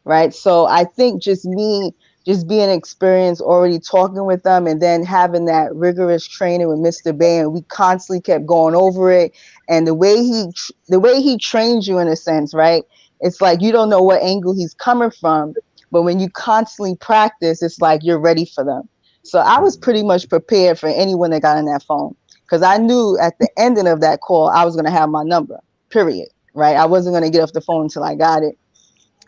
Right. So I think just being experienced, already talking with them, and then having that rigorous training with Mr. Bay, and we constantly kept going over it. And the way he trains you in a sense, right? It's like you don't know what angle he's coming from, but when you constantly practice, it's like you're ready for them. So I was pretty much prepared for anyone that got on that phone, because I knew at the ending of that call, I was going to have my number, period. Right. I wasn't going to get off the phone until I got it.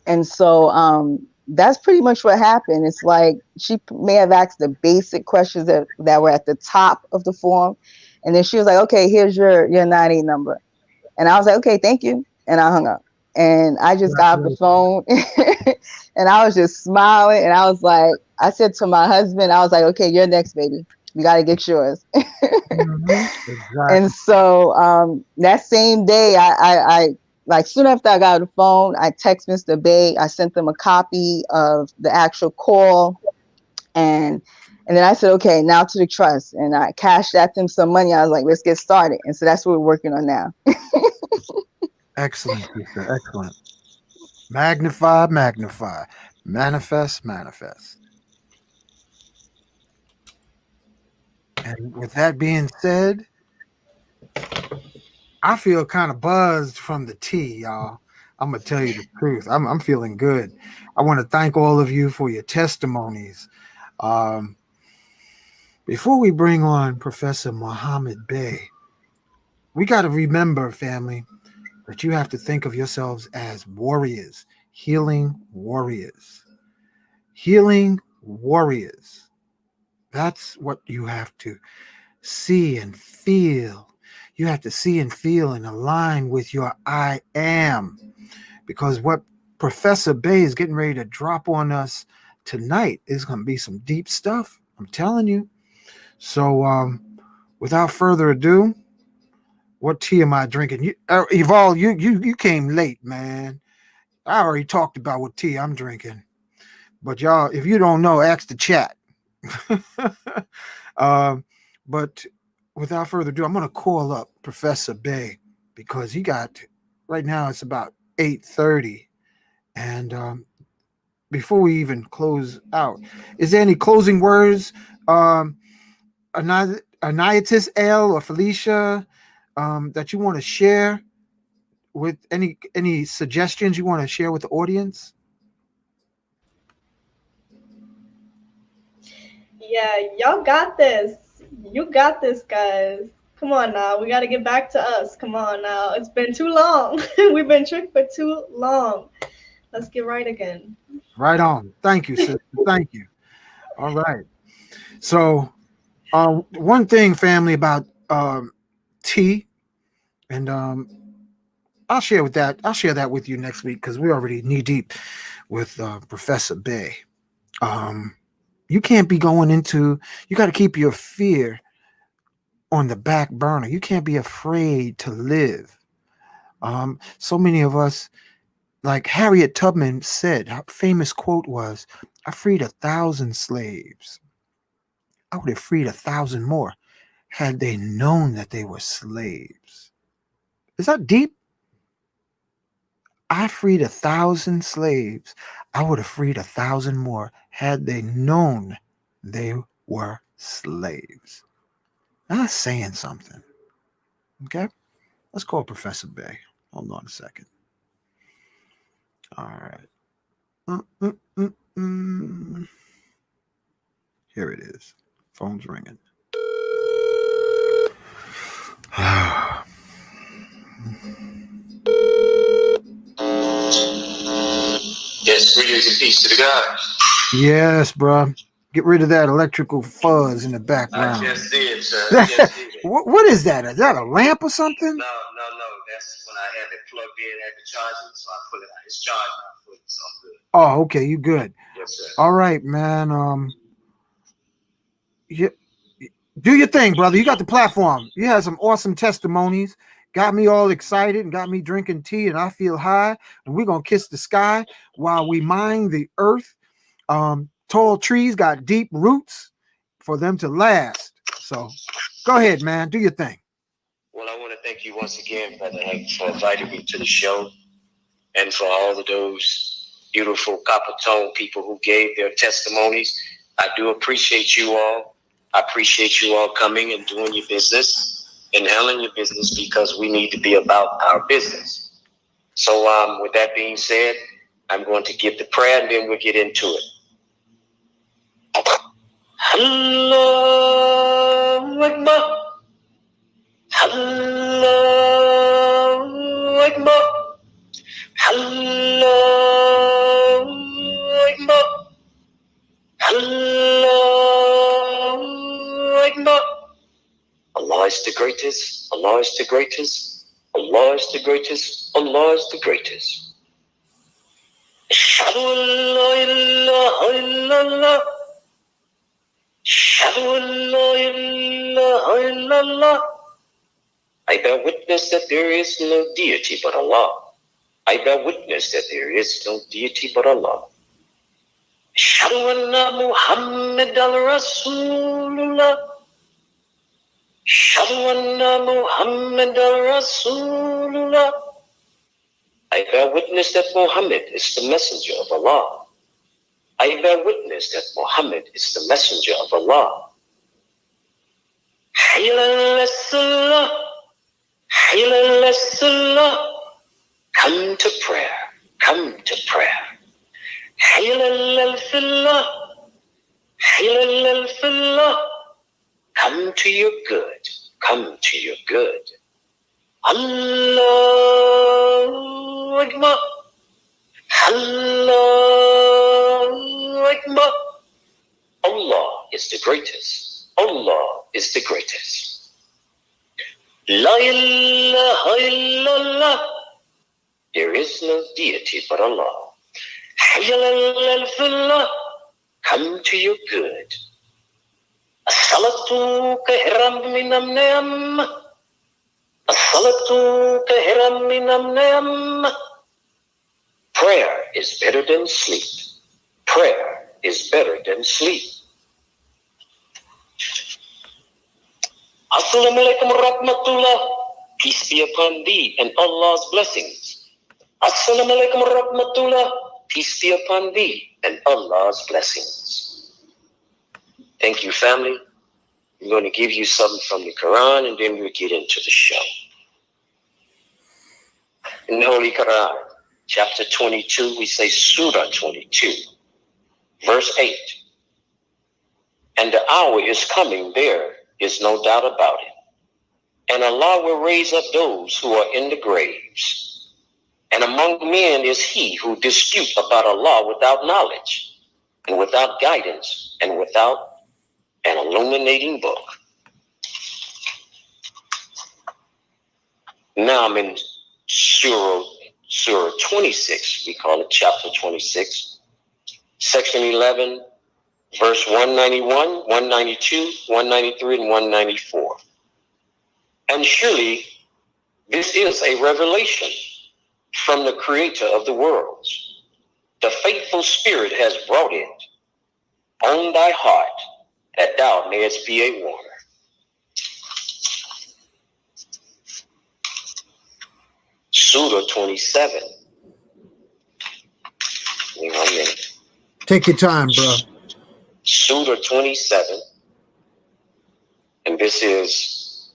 And so that's pretty much what happened. It's like she may have asked the basic questions that were at the top of the form. And then she was like, okay, here's your 9-8 number. And I was like, okay, thank you. And I hung up. And I just got off the phone and I was just smiling. And I was like, I said to my husband, I was like, okay, you're next, baby. We got to get yours. Exactly. And so that same day, I like soon after I got the phone, I text Mr. Bay. I sent them a copy of the actual call, and then I said, okay, now to the trust, and I cashed at them some money. I was like, let's get started, and so that's what we're working on now. Excellent, sister. Excellent. Magnify, magnify. Manifest, manifest. And with that being said, I feel kind of buzzed from the tea, y'all. I'm gonna tell you the truth. I'm feeling good. I want to thank all of you for your testimonies. Um, before we bring on Professor Mohammed Bey, we got to remember, family, that you have to think of yourselves as warriors, healing warriors, healing warriors. That's what you have to see and feel. You have to see and feel and align with your I am. Because what Professor Bay is getting ready to drop on us tonight is going to be some deep stuff. I'm telling you. So without further ado, what tea am I drinking? Eval, you came late, man. I already talked about what tea I'm drinking. But y'all, if you don't know, ask the chat. But without further ado, I'm going to call up Professor Bay because he got, right now it's about 8:30. And before we even close out, is there any closing words? Aniatis L or Felicia, that you want to share with any suggestions you want to share with the audience? Yeah, y'all got this. You got this, guys. Come on now. We got to get back to us. Come on now. It's been too long. We've been tricked for too long. Let's get right again. Right on. Thank you, sister. Thank you. All right. So, one thing, family, about tea, and I'll share that with you next week because we're already knee deep with Professor Bay. You can't be going into. You got to keep your fear on the back burner. You can't be afraid to live. So many of us like Harriet Tubman said, her famous quote was, "I freed 1,000 slaves. I would have freed 1,000 more had they known that they were slaves." Is that deep? I freed 1,000 slaves. I would have freed 1,000 more had they known they were slaves. That's saying something. Okay? Let's call Professor Bay. Hold on a second. All right. Here it is. Phone's ringing. Yes, greetings and peace to the God. Yes, bro. Get rid of that electrical fuzz in the I background. just did, sir. I just did it. What is that? Is that a lamp or something? No. That's when I had it plugged in, had to charge it, so I put it out. It's charged now for it, so I'm good. Oh, okay. You good. Yes, sir. All right, man. Yeah, do your thing, brother. You got the platform. You had some awesome testimonies. Got me all excited and got me drinking tea, and I feel high. And we're gonna kiss the sky while we mine the earth. Tall trees got deep roots for them to last. So go ahead, man. Do your thing. Well, I want to thank you once again, Brother Hank, for inviting me to the show, and for all of those beautiful copper tone people who gave their testimonies. I do appreciate you all. I appreciate you all coming and doing your business and handling your business, because we need to be about our business. So with that being said, I'm going to give the prayer and then we'll get into it. Allahu Akbar. Allahu Akbar. Allahu Akbar. Allahu Akbar. Allah is the greatest. Allah is the greatest. Allah is the greatest. Allah is the greatest. Ashhadu an la ilaha illallah. Ashhadu an la ilaha illallah. I bear witness that there is no deity but Allah. I bear witness that there is no deity but Allah. Ashhadu anna Muhammadan Rasulullah. Ashhadu anna Muhammadan Rasulullah. I bear witness that Muhammad is the messenger of Allah. I bear witness that Muhammad is the messenger of Allah. Hayya ala salah. Hayya ala salah. Come to prayer. Come to prayer. Hayya ala salah. Hayya ala salah. Come to your good. Come to your good. Allahu Akbar. Allahu Akbar. Allah is the greatest. Allah is the greatest. La ilaha illallah. There is no deity but Allah. Hayya ala falah. Come to your good. As-salatu kahram minam ni'am. As-salatu kahram minam ni'am. Prayer is better than sleep. Prayer is better than sleep. Assalamu alaikum rahmatullah. Peace be upon thee and Allah's blessings. Assalamu alaikum rahmatullah. Peace be upon thee and Allah's blessings. Thank you, family. I'm going to give you something from the Quran and then we'll get into the show. In the Holy Quran, chapter 22, we say Surah 22, verse 8. And the hour is coming, there is no doubt about it. And Allah will raise up those who are in the graves. And among men is he who disputes about Allah without knowledge, and without guidance, and without an illuminating book. Now I'm in Surah 26, we call it chapter 26, section 11, verse 191, 192, 193, and 194. And surely this is a revelation from the creator of the worlds. The faithful spirit has brought it on thy heart, that thou mayest be a warner. Surah 27. Hang on a minute. Take your time, bro. Surah 27. And this is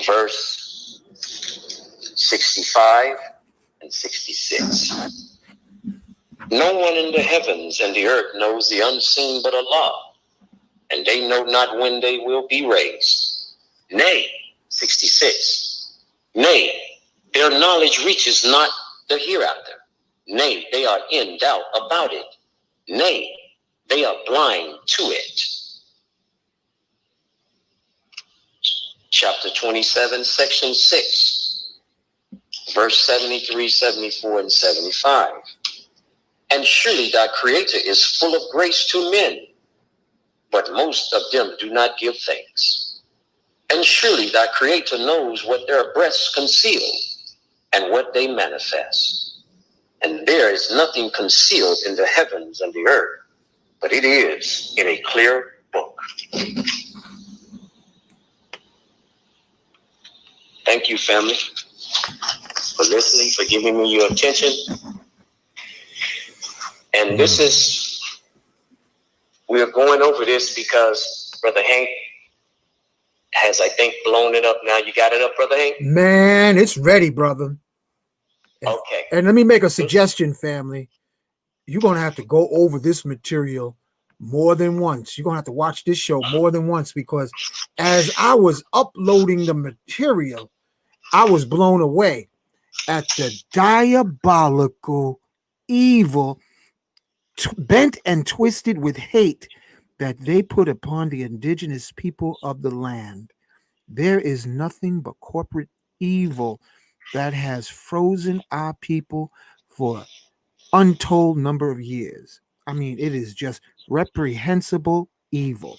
verse 65 and 66. No one in the heavens and the earth knows the unseen but Allah, and they know not when they will be raised. Nay, 66. Nay, their knowledge reaches not the hereafter. Nay, they are in doubt about it. Nay, they are blind to it. Chapter 27, section 6, verse 73, 74, and 75. And surely thy creator is full of grace to men, but most of them do not give thanks. And surely thy creator knows what their breasts conceal and what they manifest. And there is nothing concealed in the heavens and the earth, but it is in a clear book. Thank you, family, for listening, for giving me your attention. And this is, we're going over this because Brother Hank has, I think, blown it up now. You got it up, Brother Hank? Man, it's ready, brother. Okay. And let me make a suggestion, family. You're going to have to go over this material more than once. You're going to have to watch this show more than once, because as I was uploading the material, I was blown away at the diabolical, evil, bent and twisted with hate that they put upon the indigenous people of the land. There is nothing but corporate evil that has frozen our people for untold number of years. I mean, it is just reprehensible evil.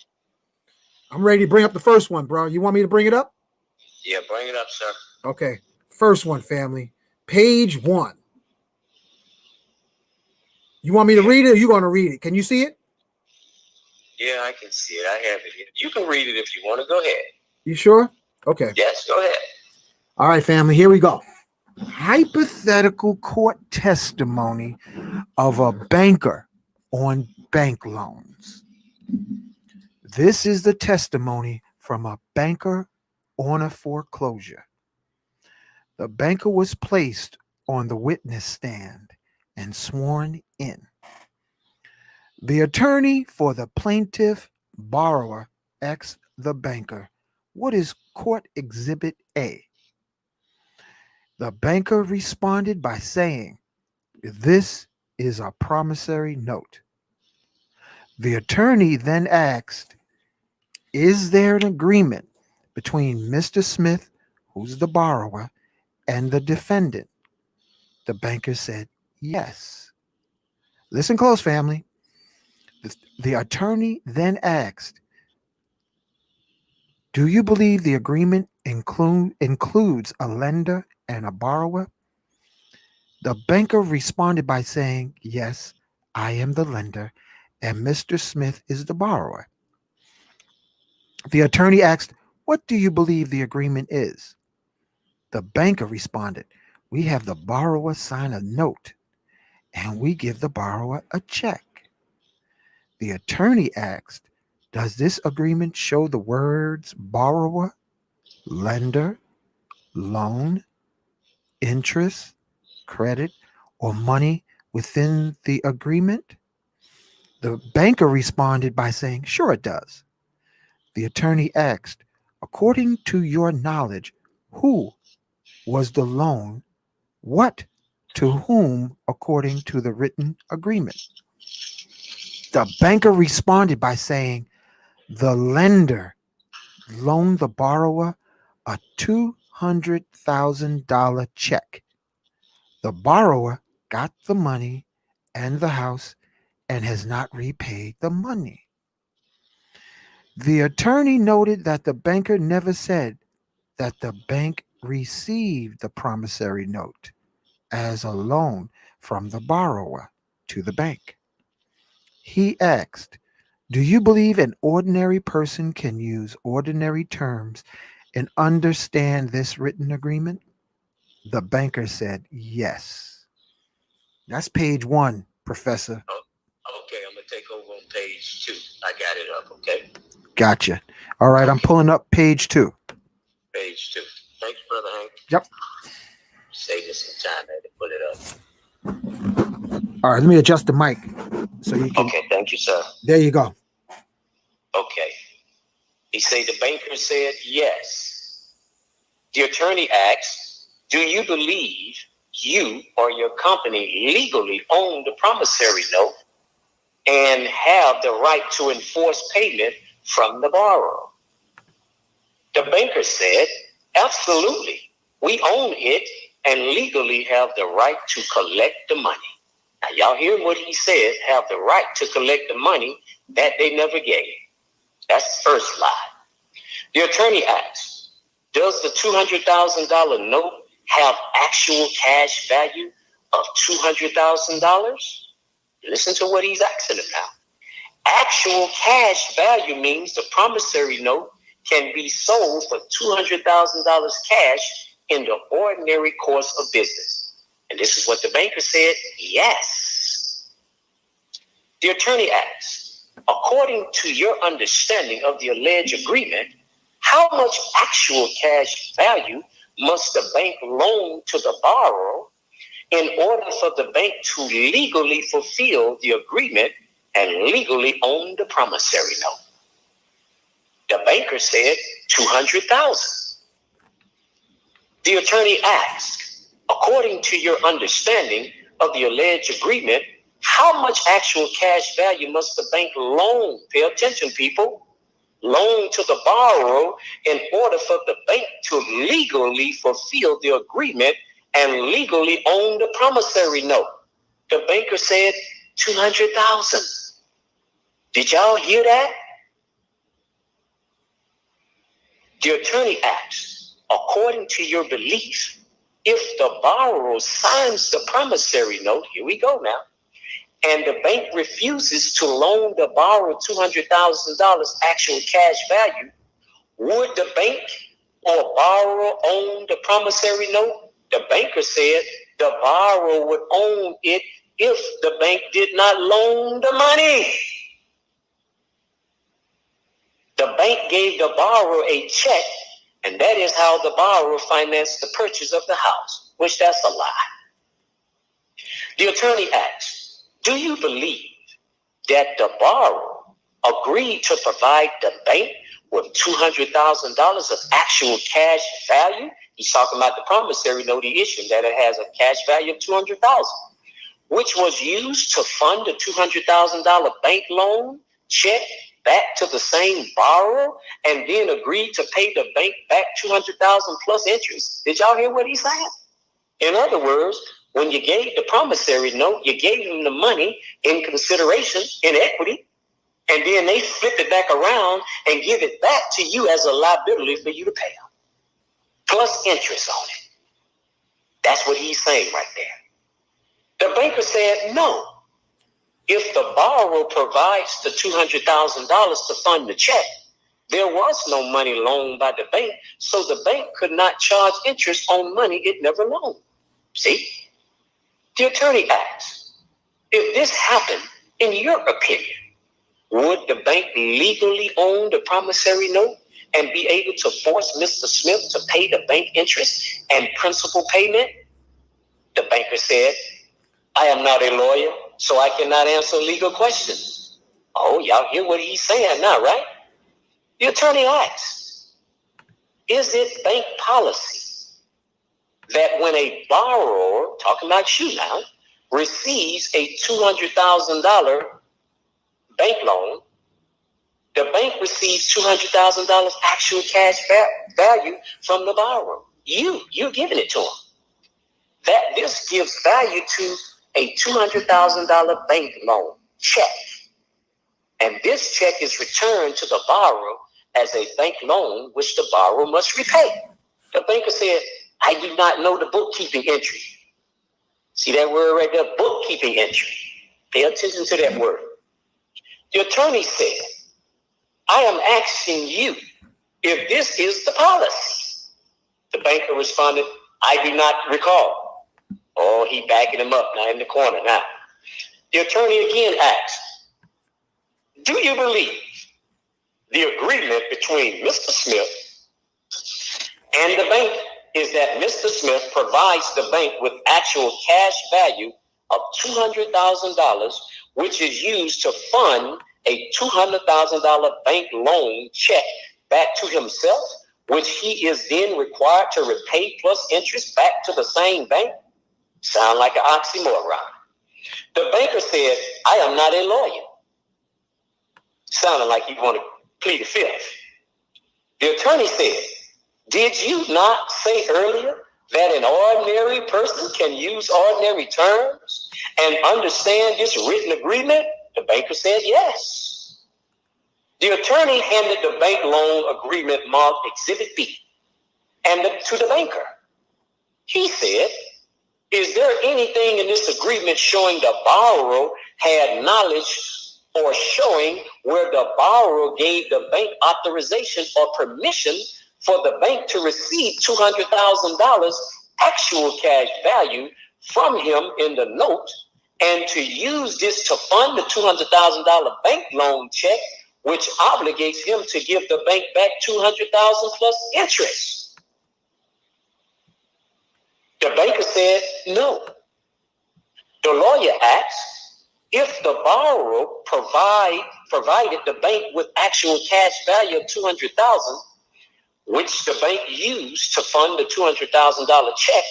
I'm ready to bring up the first one, bro. You want me to bring it up? Yeah, bring it up, sir. Okay. First one, family. Page 1. You want me to read it, or you going to read it? Can you see it? Yeah, I can see it. I have it here. You can read it if you want to. Go ahead. You sure? Okay. Yes, go ahead. All right, family, here we go. Hypothetical court testimony of a banker on bank loans. This is the testimony from a banker on a foreclosure. The banker was placed on the witness stand and sworn in. The attorney for the plaintiff-borrower asked the banker, "What is Court Exhibit A?" The banker responded by saying, "This is a promissory note." The attorney then asked, "Is there an agreement between Mr. Smith, who's the borrower, and the defendant?" The banker said, "Yes." Listen close, family. The attorney then asked, "Do you believe the agreement includes a lender and a borrower?" The banker responded by saying, "Yes, I am the lender and Mr. Smith is the borrower." The attorney asked, "What do you believe the agreement is?" The banker responded, "We have the borrower sign a note and we give the borrower a check." The attorney asked, "Does this agreement show the words borrower, lender, loan, interest, credit, or money within the agreement?" The banker responded by saying, "Sure it does." The attorney asked, "According to your knowledge, who was the loan? What to whom according to the written agreement?" The banker responded by saying, "The lender loaned the borrower a $200,000 check. The borrower got the money and the house and has not repaid the money." The attorney noted that the banker never said that the bank received the promissory note as a loan from the borrower to the bank. He asked, "Do you believe an ordinary person can use ordinary terms and understand this written agreement?" The banker said, "Yes." That's page 1, Professor. Okay, I'm gonna take over on page 2. I got it up, okay? Gotcha. All right, I'm pulling up page 2. Page 2. Thanks, Brother Hank. Yep. Save us some time. I had to pull it up. All right, let me adjust the mic so you can. Okay, thank you, sir. There you go. Okay. He said the banker said yes. The attorney asked, "Do you believe you or your company legally own the promissory note and have the right to enforce payment from the borrower?" The banker said, "Absolutely. We own it and legally have the right to collect the money." Now, y'all hear what he said, have the right to collect the money that they never gave. That's the first lie. The attorney asks, "Does the $200,000 note have actual cash value of $200,000? Listen to what he's asking him now. Actual cash value means the promissory note can be sold for $200,000 cash in the ordinary course of business. And this is what the banker said, yes. The attorney asks, "According to your understanding of the alleged agreement, how much actual cash value must the bank loan to the borrower in order for the bank to legally fulfill the agreement and legally own the promissory note?" The banker said $200,000. The attorney asked, "According to your understanding of the alleged agreement, how much actual cash value must the bank loan," pay attention people, "loan to the borrower in order for the bank to legally fulfill the agreement and legally own the promissory note?" The banker said $200,000. Did y'all hear that? The attorney asked, "According to your belief, if the borrower signs the promissory note," here we go now, "and the bank refuses to loan the borrower $200,000 actual cash value, would the bank or borrower own the promissory note?" The banker said the borrower would own it if the bank did not loan the money. The bank gave the borrower a check, and that is how the borrower financed the purchase of the house, which that's a lie. The attorney asks, "Do you believe that the borrower agreed to provide the bank with $200,000 of actual cash value?" He's talking about the promissory note he issued, that it has a cash value of $200,000, which was used to fund the $200,000 bank loan check back to the same borrower, and then agreed to pay the bank back $200,000 plus interest. Did y'all hear what he's saying? In other words, when you gave the promissory note, you gave them the money in consideration, in equity, and then they flip it back around and give it back to you as a liability for you to pay them, plus interest on it. That's what he's saying right there. The banker said no. If the borrower provides the $200,000 to fund the check, there was no money loaned by the bank, so the bank could not charge interest on money it never loaned. See? The attorney asks, if this happened, in your opinion, would the bank legally own the promissory note and be able to force Mr. Smith to pay the bank interest and principal payment? The banker said, I am not a lawyer, so I cannot answer legal questions. Oh, y'all hear what he's saying now, right? The attorney asks, is it bank policy that when a borrower, talking about you now, receives a $200,000 bank loan, the bank receives $200,000 actual cash value from the borrower? You're giving it to him. That this gives value to a $200,000 bank loan check. And this check is returned to the borrower as a bank loan, which the borrower must repay. The banker said, I do not know the bookkeeping entry. See that word right there, bookkeeping entry. Pay attention to that word. The attorney said, I am asking you if this is the policy. The banker responded, I do not recall. Oh, he backing him up now in the corner now. The attorney again asked, do you believe the agreement between Mr. Smith and the bank is that Mr. Smith provides the bank with actual cash value of $200,000, which is used to fund a $200,000 bank loan check back to himself, which he is then required to repay plus interest back to the same bank? Sound like an oxymoron. The banker said, I am not a lawyer. Sounding like you want to plead the fifth. The attorney said, did you not say earlier that an ordinary person can use ordinary terms and understand this written agreement? The banker said yes. The attorney handed the bank loan agreement marked Exhibit B to the banker. He said, is there anything in this agreement showing the borrower had knowledge or showing where the borrower gave the bank authorization or permission for the bank to receive $200,000 actual cash value from him in the note and to use this to fund the $200,000 bank loan check, which obligates him to give the bank back $200,000 plus interest? The banker said no. The lawyer asked if the borrower provided the bank with actual cash value of $200,000, which the bank used to fund the $200,000 check,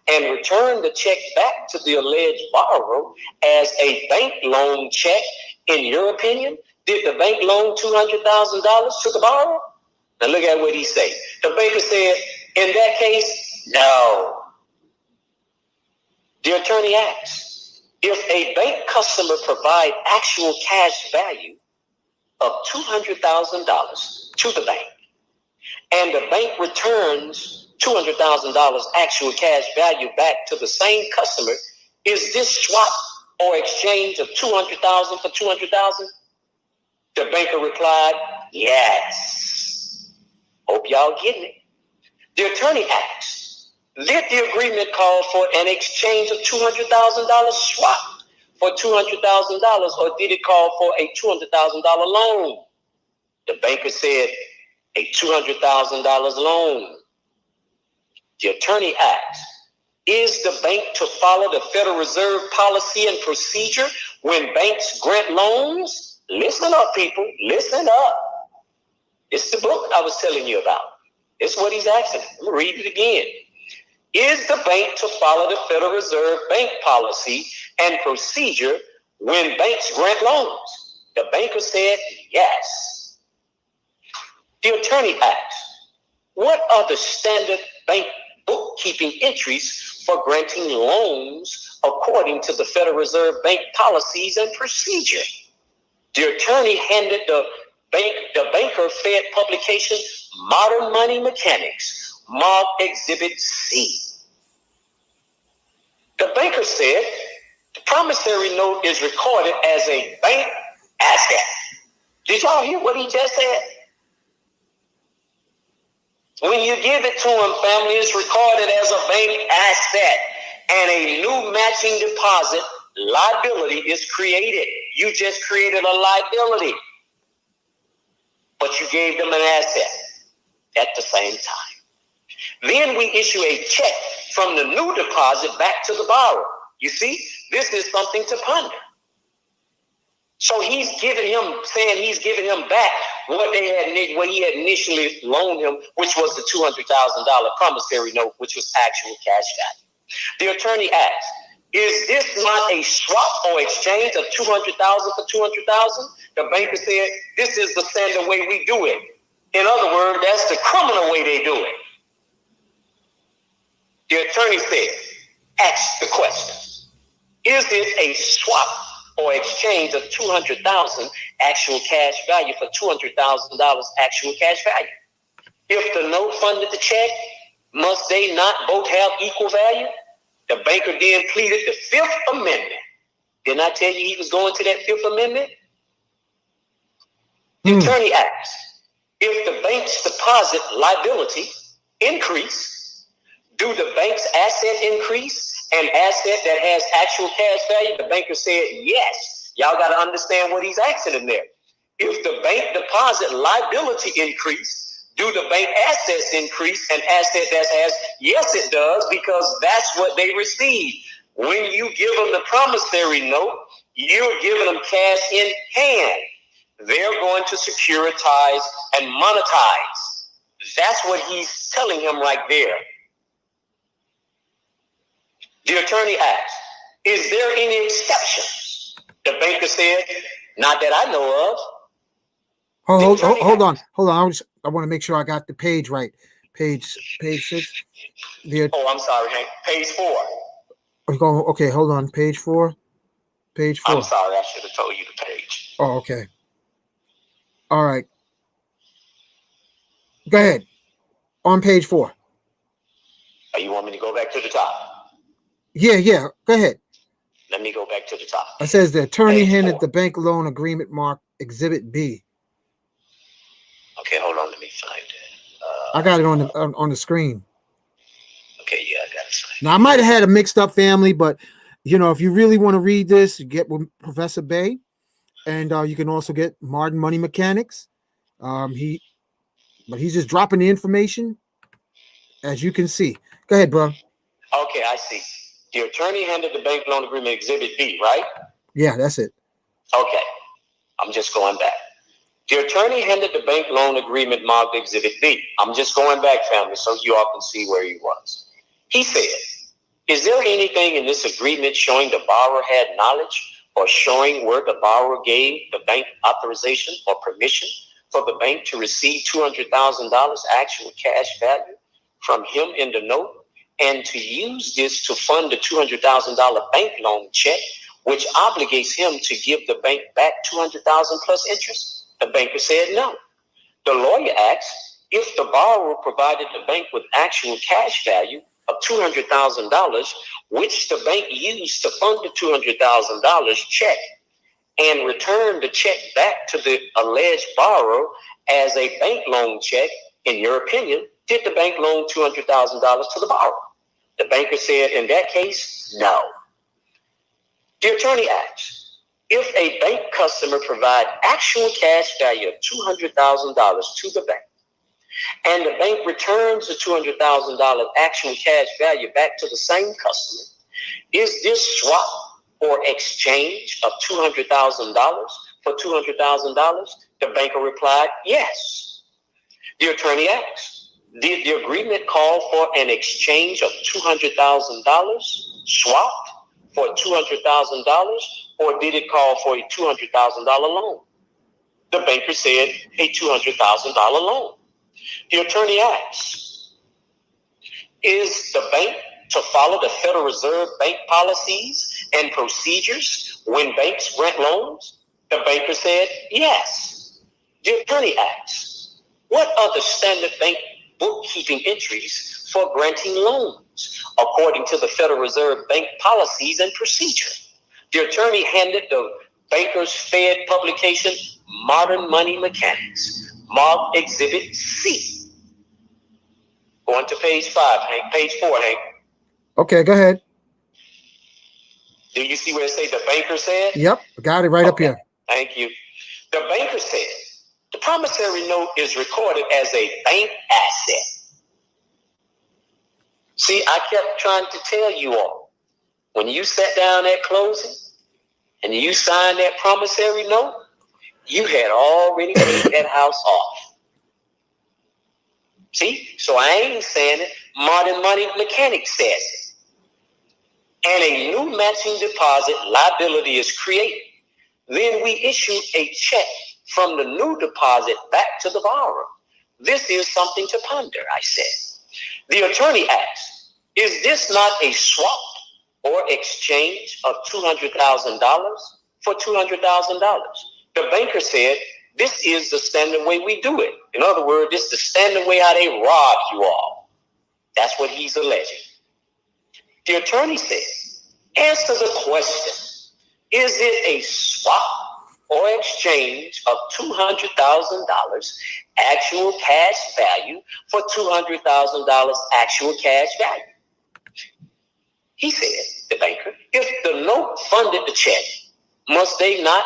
and returned the check back to the alleged borrower as a bank loan check. In your opinion, did the bank loan $200,000 to the borrower? Now look at what he said. The banker said, in that case, no. The attorney asked, if a bank customer provide actual cash value of $200,000 to the bank, and the bank returns $200,000 actual cash value back to the same customer, is this swap or exchange of $200,000 for $200,000? The banker replied, yes. Hope y'all getting it. The attorney asked, did the agreement call for an exchange of $200,000 swap for $200,000, or did it call for a $200,000 loan? The banker said, a $200,000 loan. The attorney asked, is the bank to follow the Federal Reserve policy and procedure when banks grant loans? Listen up, people. Listen up. It's the book I was telling you about. It's what he's asking. Let me read it again. Is the bank to follow the Federal Reserve bank policy and procedure when banks grant loans? The banker said yes. The attorney asked, what are the standard bank bookkeeping entries for granting loans according to the Federal Reserve bank policies and procedure? The attorney handed the banker Fed publication Modern Money Mechanics, marked Exhibit C. The banker said the promissory note is recorded as a bank asset. Did y'all hear what he just said? When you give it to him, family, it's recorded as a bank asset, and a new matching deposit liability is created. You just created a liability, but you gave them an asset at the same time. Then we issue a check from the new deposit back to the borrower. You see, this is something to ponder. So he's giving him, saying he's giving him back what he had initially loaned him, which was the $200,000 promissory note, which was actual cash value. The attorney asked, is this not a swap or exchange of $200,000 for $200,000? The banker said, this is the standard way we do it. In other words, that's the criminal way they do it. The attorney said, ask the question, is it a swap or exchange of $200,000 actual cash value for $200,000 actual cash value? If the note funded the check, Must they not both have equal value? The banker then pleaded the Fifth Amendment. Didn't I tell you he was going to that Fifth Amendment? The attorney asks, if the bank's deposit liability increase, do the bank's asset increase? An asset that has actual cash value? The banker said, yes. Y'all got to understand what he's asking in there. If the bank deposit liability increase, do the bank assets increase? An asset that has, yes, it does, because that's what they receive. When you give them the promissory note, you're giving them cash in hand. They're going to securitize and monetize. That's what he's telling him right there. The attorney asked, is there any exceptions? The banker said, not that I know of. Hold on. I want to make sure I got the page right. Page 6. I'm sorry, Hank. Page 4. Okay, hold on. Page 4. Page 4. I'm sorry, I should have told you the page. Oh, okay. All right. Go ahead. On page 4. You want me to go back to the top? Yeah. Go ahead. Let me go back to the top. It says the attorney handed the bank loan agreement marked Exhibit B. Okay, hold on. Let me find it. I got it on the screen. Okay, yeah, I got it. Now I might have had a mixed up family, but if you really want to read this, you get with Professor Bay, and you can also get Martin Money Mechanics. He's just dropping the information, as you can see. Go ahead, bro. Okay, I see. The attorney handed the bank loan agreement Exhibit B, right? Yeah, that's it. Okay, I'm just going back. The attorney handed the bank loan agreement marked Exhibit B. I'm just going back, family, so you all can see where he was. He said, is there anything in this agreement showing the borrower had knowledge or showing where the borrower gave the bank authorization or permission for the bank to receive $200,000 actual cash value from him in the note and to use this to fund the $200,000 bank loan check, which obligates him to give the bank back $200,000 plus interest? The banker said no. The lawyer asked if the borrower provided the bank with actual cash value of $200,000, which the bank used to fund the $200,000 check and returned the check back to the alleged borrower as a bank loan check. In your opinion, did the bank loan $200,000 to the borrower? The banker said, in that case, no. The attorney asked, if a bank customer provide actual cash value of $200,000 to the bank, and the bank returns the $200,000 actual cash value back to the same customer, is this swap or exchange of $200,000 for $200,000? The banker replied, yes. The attorney asked, did the agreement call for an exchange of $200,000 swapped for $200,000, or did it call for a $200,000 loan? The banker said a $200,000 loan. The attorney asks, is the bank to follow the Federal Reserve bank policies and procedures when banks grant loans? The banker said, yes. The attorney asks, what are the standard bank bookkeeping entries for granting loans according to the Federal Reserve bank policies and procedure? The attorney handed the banker's Fed publication, Modern Money Mechanics, marked Exhibit C. Going to page 5, Hank. Page 4, Hank. Okay, go ahead. Do you see where it says the banker said? Yep, got it right up here. Thank you. The banker said, the promissory note is recorded as a bank asset. See, I kept trying to tell you all, when you sat down at closing and you signed that promissory note, you had already paid that house off. See, so I ain't saying it. Modern Money Mechanics says it. And a new matching deposit liability is created. Then we issue a check from the new deposit back to the borrower. This is something to ponder, I said. The attorney asked, is this not a swap or exchange of $200,000 for $200,000? The banker said, this is the standard way we do it. In other words, this is the standard way how they rob you all. That's what he's alleging. The attorney says, answer the question. Is it a swap or exchange of $200,000 actual cash value for $200,000 actual cash value? He said, the banker, if the note funded the check, must they not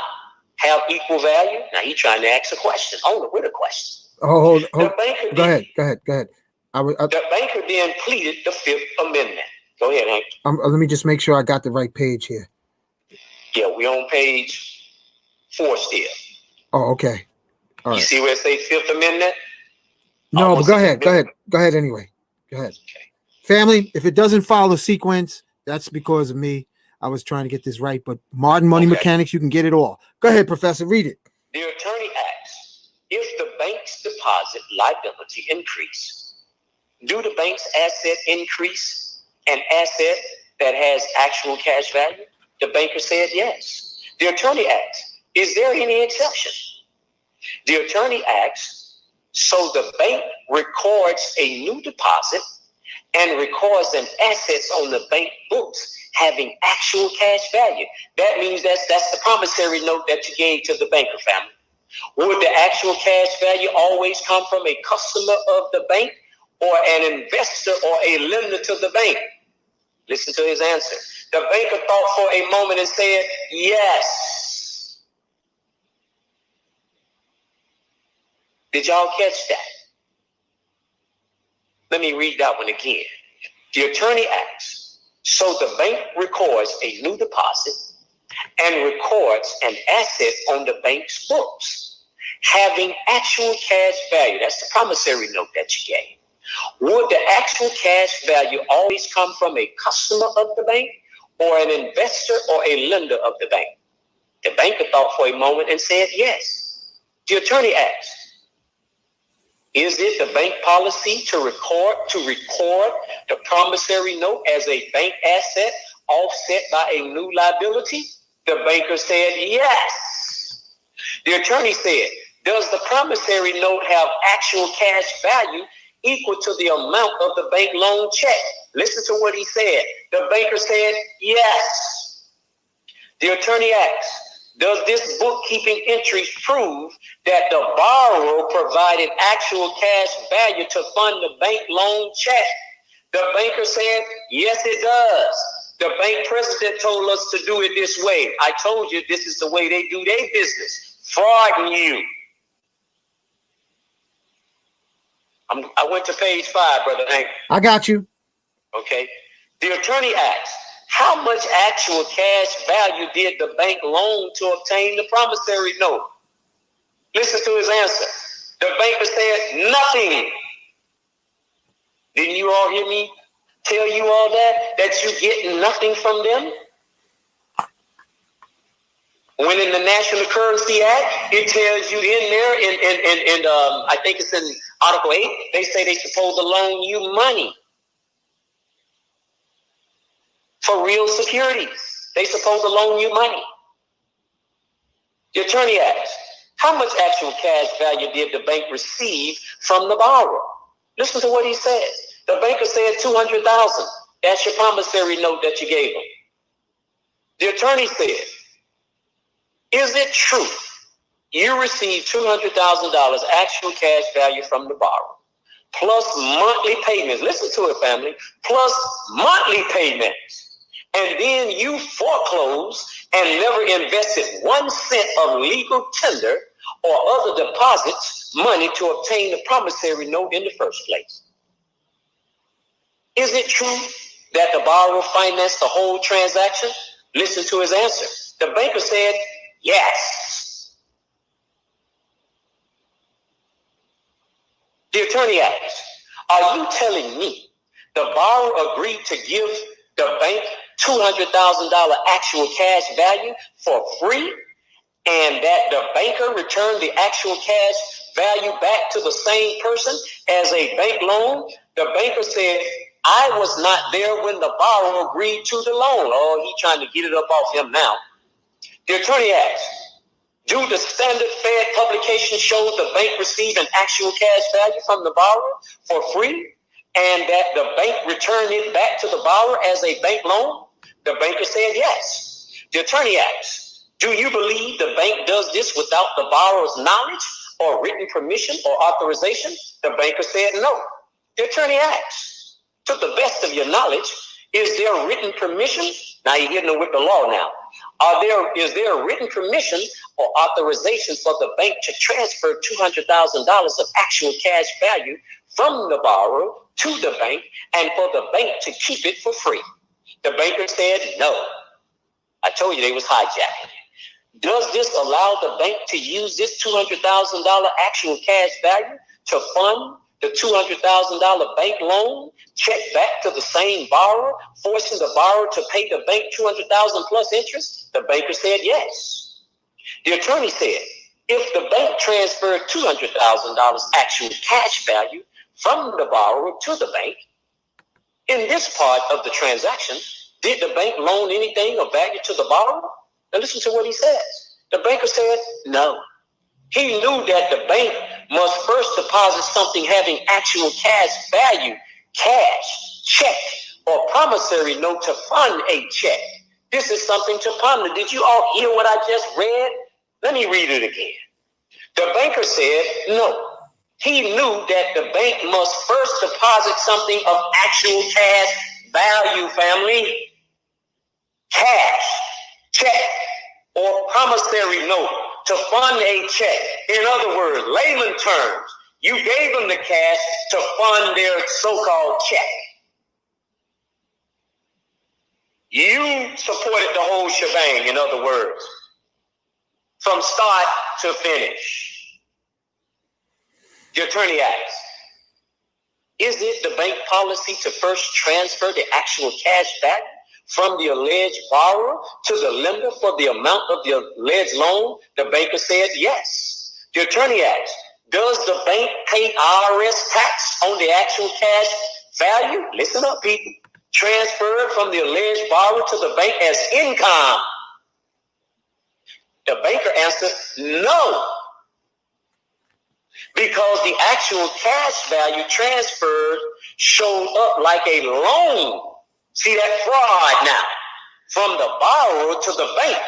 have equal value? Now he's trying to ask a question, only with a question. Hold. The banker Go ahead. The banker then pleaded the Fifth Amendment. Go ahead, Hank. Let me just make sure I got the right page here. Yeah, we on page 4 still. Oh, okay. All right. You see where it says Fifth Amendment? No, but go ahead anyway. Go ahead. Okay. Family, if it doesn't follow sequence, that's because of me. I was trying to get this right, but modern money mechanics, you can get it all. Go ahead, Professor, read it. The attorney asks, if the bank's deposit liability increase, do the bank's asset increase an asset that has actual cash value? The banker said yes. The attorney asks, is there any exception? The attorney asks, so the bank records a new deposit and records an assets on the bank books having actual cash value. That means that's the promissory note that you gave to the banker, family. Would the actual cash value always come from a customer of the bank or an investor or a lender to the bank? Listen to his answer. The banker thought for a moment and said, yes. Did y'all catch that? Let me read that one again. The attorney asks, so the bank records a new deposit and records an asset on the bank's books having actual cash value. That's the promissory note that you gave. Would the actual cash value always come from a customer of the bank or an investor or a lender of the bank? The banker thought for a moment and said yes. The attorney asked, is it the bank policy to record the promissory note as a bank asset offset by a new liability? The banker said yes. The attorney said, does the promissory note have actual cash value equal to the amount of the bank loan check? Listen to what he said. The banker said yes. The attorney asked, does this bookkeeping entry prove that the borrower provided actual cash value to fund the bank loan check? The banker said, yes, it does. The bank president told us to do it this way. I told you this is the way they do their business. Frauding you. I went to page 5, Brother Hank. I got you. Okay. The attorney asked, how much actual cash value did the bank loan to obtain the promissory note? Listen to his answer. The banker said, nothing. Didn't you all hear me tell you all that you get nothing from them? When in the National Currency Act, it tells you in there, and I think it's in Article 8, they say they're supposed to loan you money for real securities. They're supposed to loan you money. The attorney asked, how much actual cash value did the bank receive from the borrower? Listen to what he said. The banker said $200,000. That's your promissory note that you gave him. The attorney said, is it true you received $200,000 actual cash value from the borrower, plus monthly payments? Listen to it, family. Plus monthly payments. And then you foreclosed and never invested 1 cent of legal tender or other deposits money to obtain the promissory note in the first place. Is it true that the borrower financed the whole transaction? Listen to his answer. The banker said, yes. The attorney asked, are you telling me the borrower agreed to give the bank $200,000 actual cash value for free, and that the banker returned the actual cash value back to the same person as a bank loan? The banker said, I was not there when the borrower agreed to the loan. Oh, he's trying to get it up off him now. The attorney asked, do the standard Fed publication show the bank received an actual cash value from the borrower for free? and that the bank returned it back to the borrower as a bank loan? The banker said yes. The attorney asked, do you believe the bank does this without the borrower's knowledge or written permission or authorization? The banker said no. The attorney asked, to the best of your knowledge, is there written permission? Now you're getting with the law now. Is there a written permission or authorization for the bank to transfer $200,000 of actual cash value from the borrower to the bank and for the bank to keep it for free? The banker said no. I told you they was hijacking. Does this allow the bank to use this $200,000 actual cash value to fund the $200,000 bank loan, check back to the same borrower, forcing the borrower to pay the bank $200,000 plus interest? The banker said yes. The attorney said, if the bank transferred $200,000 actual cash value from the borrower to the bank, in this part of the transaction, did the bank loan anything of value to the borrower? Now listen to what he says. The banker said no. He knew that the bank must first deposit something having actual cash value, cash, check, or promissory note to fund a check. This is something to ponder. Did you all hear what I just read? Let me read it again. The banker said no. He knew that the bank must first deposit something of actual cash value, family. Cash, check, or promissory note to fund a check. In other words, layman terms, you gave them the cash to fund their so-called check. You supported the whole shebang, in other words, from start to finish. The attorney asks, is it the bank policy to first transfer the actual cash value from the alleged borrower to the lender for the amount of the alleged loan? The banker said yes. The attorney asked, does the bank pay IRS tax on the actual cash value? Listen up, people. Transferred from the alleged borrower to the bank as income. The banker answered no, because the actual cash value transferred showed up like a loan. See that fraud now, from the borrower to the bank,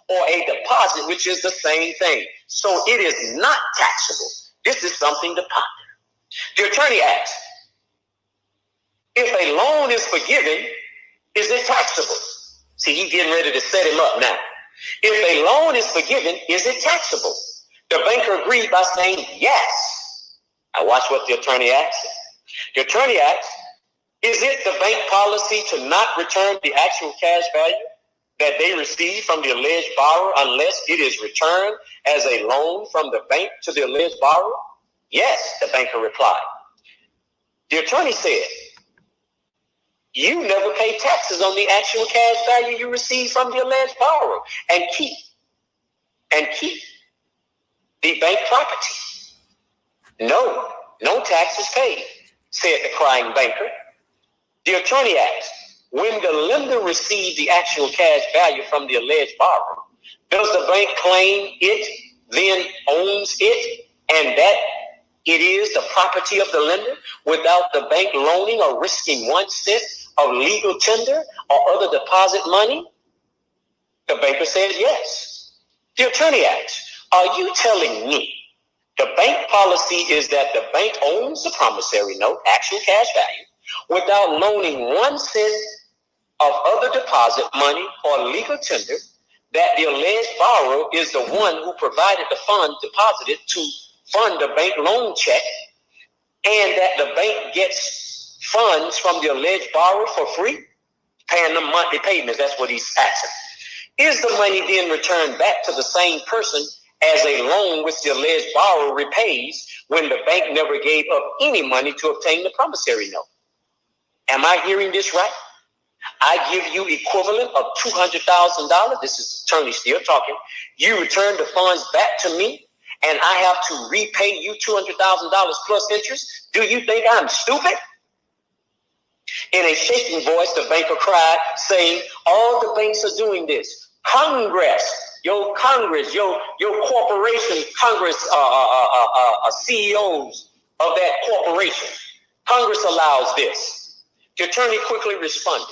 or a deposit, which is the same thing. So it is not taxable. This is something to ponder. The attorney asked, if a loan is forgiven, is it taxable? See, he's getting ready to set him up now. If a loan is forgiven, is it taxable? The banker agreed by saying yes. Now watch what the attorney asked. The attorney asked, is it the bank policy to not return the actual cash value that they receive from the alleged borrower unless it is returned as a loan from the bank to the alleged borrower? Yes, the banker replied. The attorney said, you never pay taxes on the actual cash value you receive from the alleged borrower and keep the bank property. No taxes paid, said the crying banker. The attorney asked, when the lender received the actual cash value from the alleged borrower, does the bank claim it then owns it and that it is the property of the lender without the bank loaning or risking 1 cent of legal tender or other deposit money? The banker said yes. The attorney asked, are you telling me the bank policy is that the bank owns the promissory note, actual cash value, without loaning 1 cent of other deposit money or legal tender, that the alleged borrower is the one who provided the fund deposited to fund the bank loan check, and that the bank gets funds from the alleged borrower for free, paying them monthly payments? That's what he's asking. Is the money then returned back to the same person as a loan which the alleged borrower repays when the bank never gave up any money to obtain the promissory note? Am I hearing this right? I give you equivalent of $200,000. This is the attorney still talking. You return the funds back to me, and I have to repay you $200,000 plus interest. Do you think I'm stupid? In a shaking voice, the banker cried, saying, all the banks are doing this. Congress, your corporation, Congress, CEOs of that corporation, Congress allows this. The attorney quickly responded,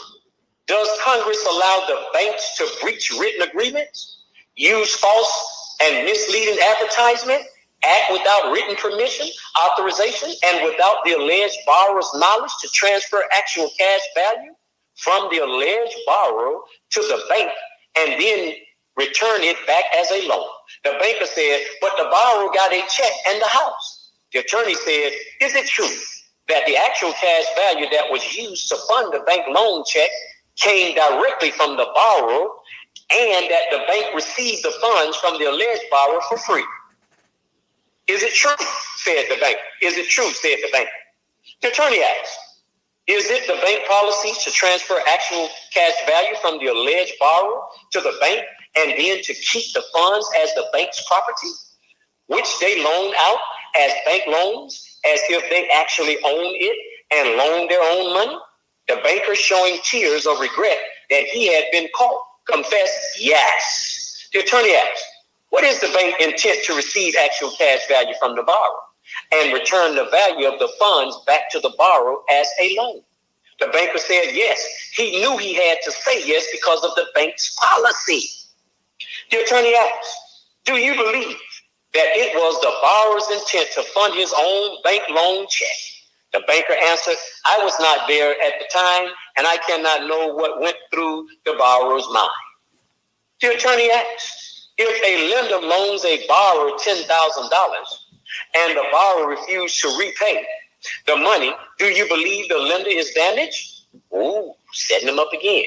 does Congress allow the banks to breach written agreements, use false and misleading advertisement, act without written permission, authorization, and without the alleged borrower's knowledge to transfer actual cash value from the alleged borrower to the bank and then return it back as a loan? The banker said, but the borrower got a check and the house. The attorney said, is it true that the actual cash value that was used to fund the bank loan check came directly from the borrower and that the bank received the funds from the alleged borrower for free? Is it true? Said the bank. Is it true? Said the bank. The attorney asked, is it the bank policy to transfer actual cash value from the alleged borrower to the bank and then to keep the funds as the bank's property, which they loan out as bank loans as if they actually own it and loan their own money? The banker, showing tears of regret that he had been caught, confessed yes. The attorney asked, what is the bank intent to receive actual cash value from the borrower and return the value of the funds back to the borrower as a loan? The banker said yes. He knew he had to say yes because of the bank's policy. The attorney asked, do you believe that it was the borrower's intent to fund his own bank loan check? The banker answered, I was not there at the time, and I cannot know what went through the borrower's mind. The attorney asked, if a lender loans a borrower $10,000 and the borrower refused to repay the money, do you believe the lender is damaged? Ooh, setting him up again.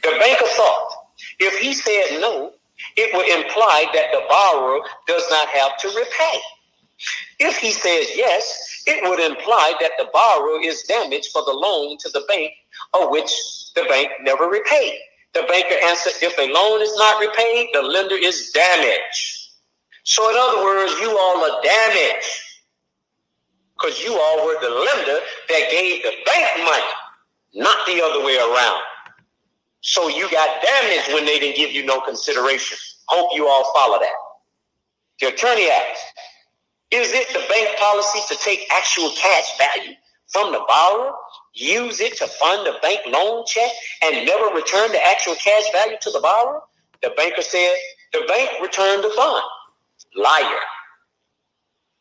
The banker thought, if he said no, it would imply that the borrower does not have to repay. If he says yes, it would imply that the borrower is damaged for the loan to the bank, of which the bank never repaid. The banker answered, if a loan is not repaid, the lender is damaged. So in other words, you all are damaged because you all were the lender that gave the bank money, not the other way around. So you got damaged when they didn't give you no consideration. Hope you all follow that. The attorney asked, is it the bank policy to take actual cash value from the borrower, use it to fund the bank loan check, and never return the actual cash value to the borrower? The banker said, the bank returned the fund. Liar.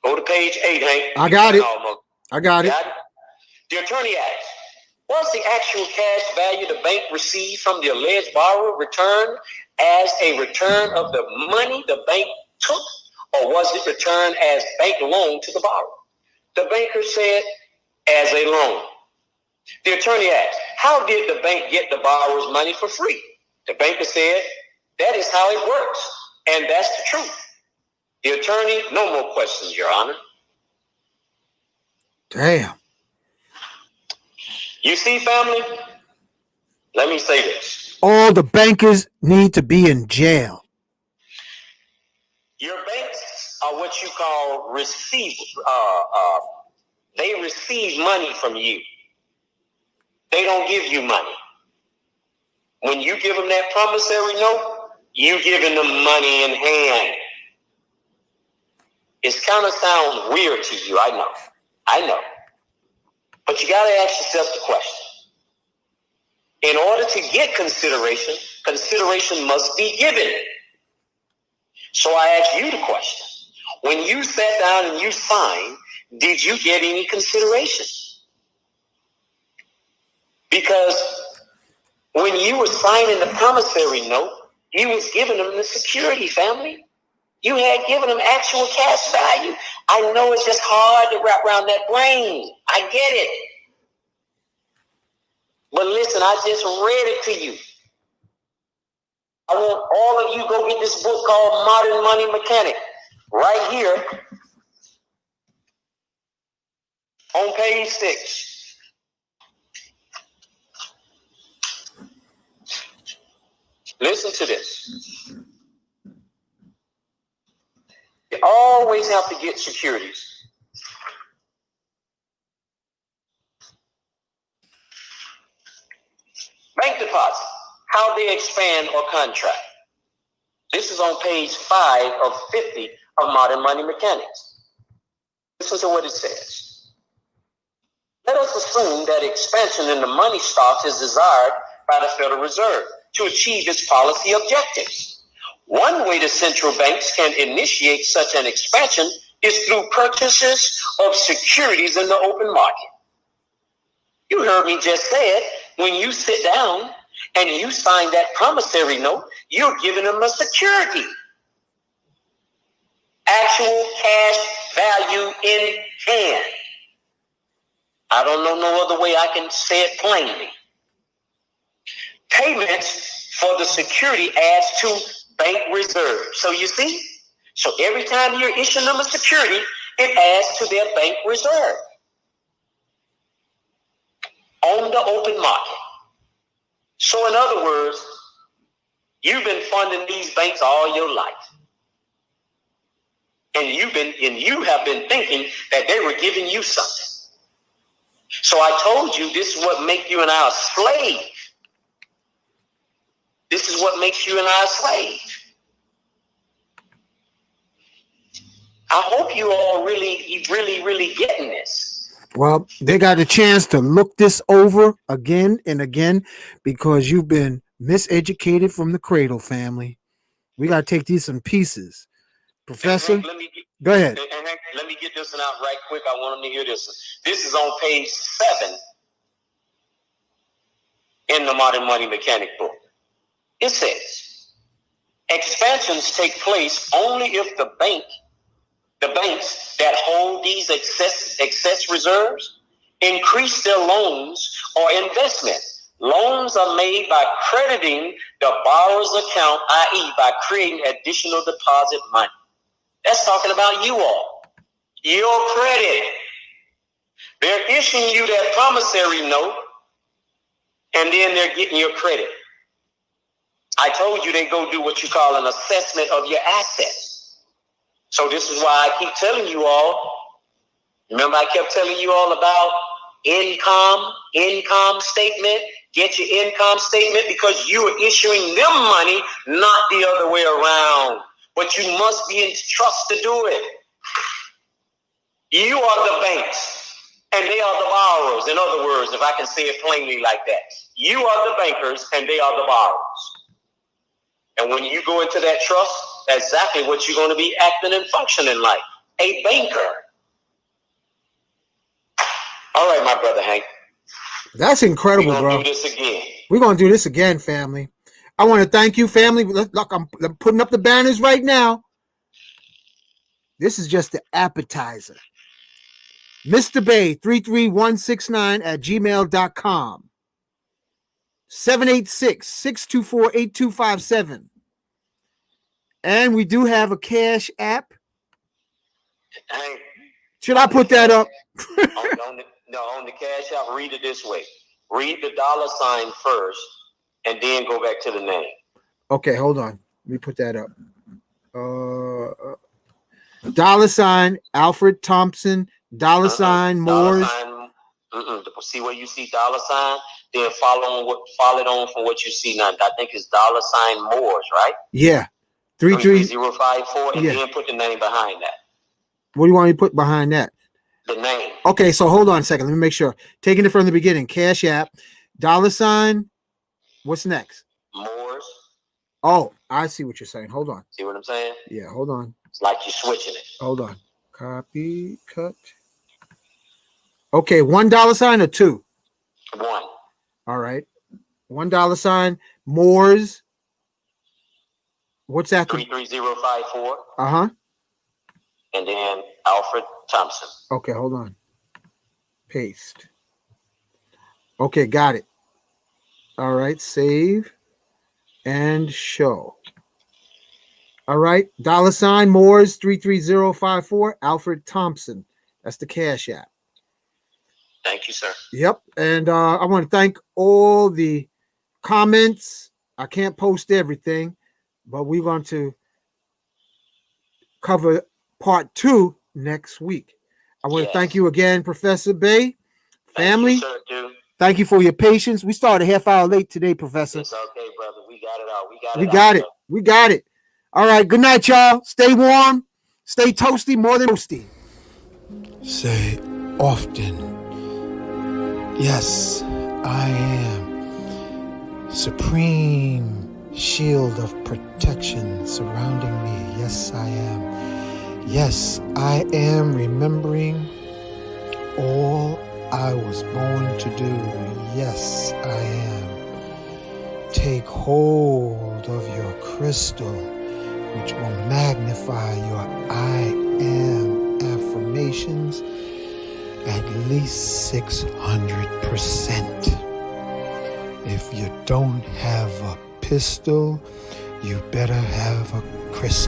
Go to page 8, Hank. I got it. I got it. The attorney asked, was the actual cash value the bank received from the alleged borrower returned as a return of the money the bank took, or was it returned as bank loan to the borrower? The banker said, as a loan. The attorney asked, how did the bank get the borrower's money for free? The banker said, that is how it works, and that's the truth. The attorney, no more questions, Your Honor. Damn. You see, family, let me say this. All the bankers need to be in jail. Your banks are what you call they receive money from you. They don't give you money. When you give them that promissory note, you giving them money in hand. It kind of sounds weird to you, I know. But you got to ask yourself the question. In order to get consideration, consideration must be given. So I ask you the question. When you sat down and you signed, did you get any consideration? Because when you were signing the promissory note, you was giving them the security, family. You had given them actual cash value. I know it's just hard to wrap around that brain. I get it. But listen, I just read it to you. I want all of you go get this book called Modern Money Mechanic right here on page 6. Listen to this. You always have to get securities. Bank deposit, how they expand or contract. This is on page 5 of 50 of Modern Money Mechanics. Listen to what it says. Let assume that expansion in the money stocks is desired by the Federal Reserve to achieve its policy objectives. One way the central banks can initiate such an expansion is through purchases of securities in the open market. You heard me just say it. When you sit down and you sign that promissory note, you're giving them a security. Actual cash value in hand. I don't know no other way I can say it plainly. Payments for the security adds to bank reserves. So you see, so every time you're issuing them a security, it adds to their bank reserve on the open market. So in other words, you've been funding these banks all your life. And you have been thinking that they were giving you something. So I told you this is what makes you and I a slave. This is what makes you and I a slave. I hope you all really getting this. Well, they got a chance to look this over again and again because you've been miseducated from the cradle, family. We got to take these in pieces. Professor, go ahead. Let me get this one out right quick. I want them to hear this. This is on page 7 in the Modern Money Mechanic book. It says, expansions take place only if the banks that hold these excess reserves increase their loans or investment. Loans are made by crediting the borrower's account, i.e. by creating additional deposit money. That's talking about you all. Your credit. They're issuing you that promissory note, and then they're getting your credit. I told you they go do what you call an assessment of your assets. So this is why I keep telling you all. Remember I kept telling you all about income statement. Get your income statement because you are issuing them money, not the other way around. But you must be in trust to do it. You are the banks, and they are the borrowers. In other words, if I can say it plainly like that, you are the bankers, and they are the borrowers. And when you go into that trust, that's exactly what you're going to be acting and functioning like, a banker. All right, my brother Hank. That's incredible, We're bro. gonna do this again. We're going to do this again, family. I want to thank you, family. Look, I'm putting up the banners right now. This is just the appetizer. Mr. Bay, 33169 at gmail.com. 786-624-8257. And we do have a cash app. Hank, Should I put that up? on the cash app, read it this way. Read the $ first, and then go back to the name. Okay, hold on. Let me put that up. $ Alfred Thompson, $ Moores. See where you see $, then follow it on from what you see now. I think it's $ Moores, right? Yeah. 33054, and yeah. then put the name behind that. What do you want me to put behind that? The name. Okay, so hold on a second. Let me make sure. Taking it from the beginning. Cash app, $. What's next? Moores. Oh, I see what you're saying. Hold on. See what I'm saying? Yeah, hold on. It's like you're switching it. Hold on. Copy, cut. Okay, $1 or 2? 1. All right. $1 Moores. What's that? 33054. Uh-huh. And then Alfred Thompson. Okay, hold on. Paste. Okay, got it. All right, save and show. All right, $ Moores 33054, Alfred Thompson. That's the cash app. Thank you, sir. Yep, and I want to thank all the comments. I can't post everything, but we're going to cover part 2 next week. I want to thank you again, Professor Bay. Family, thank you, sir, dude. Thank you for your patience. We started a half hour late today, Professor. It's okay, brother. We got it out. We got it. All right. Good night, y'all. Stay warm. Stay toasty, more than toasty. Say often Yes, I am. Supreme shield of protection surrounding me. Yes, I am. Yes, I am remembering all I was born to do. Yes, I am. Take hold of your crystal, which will magnify your I am affirmations at least 600%. If you don't have a pistol, you better have a crystal.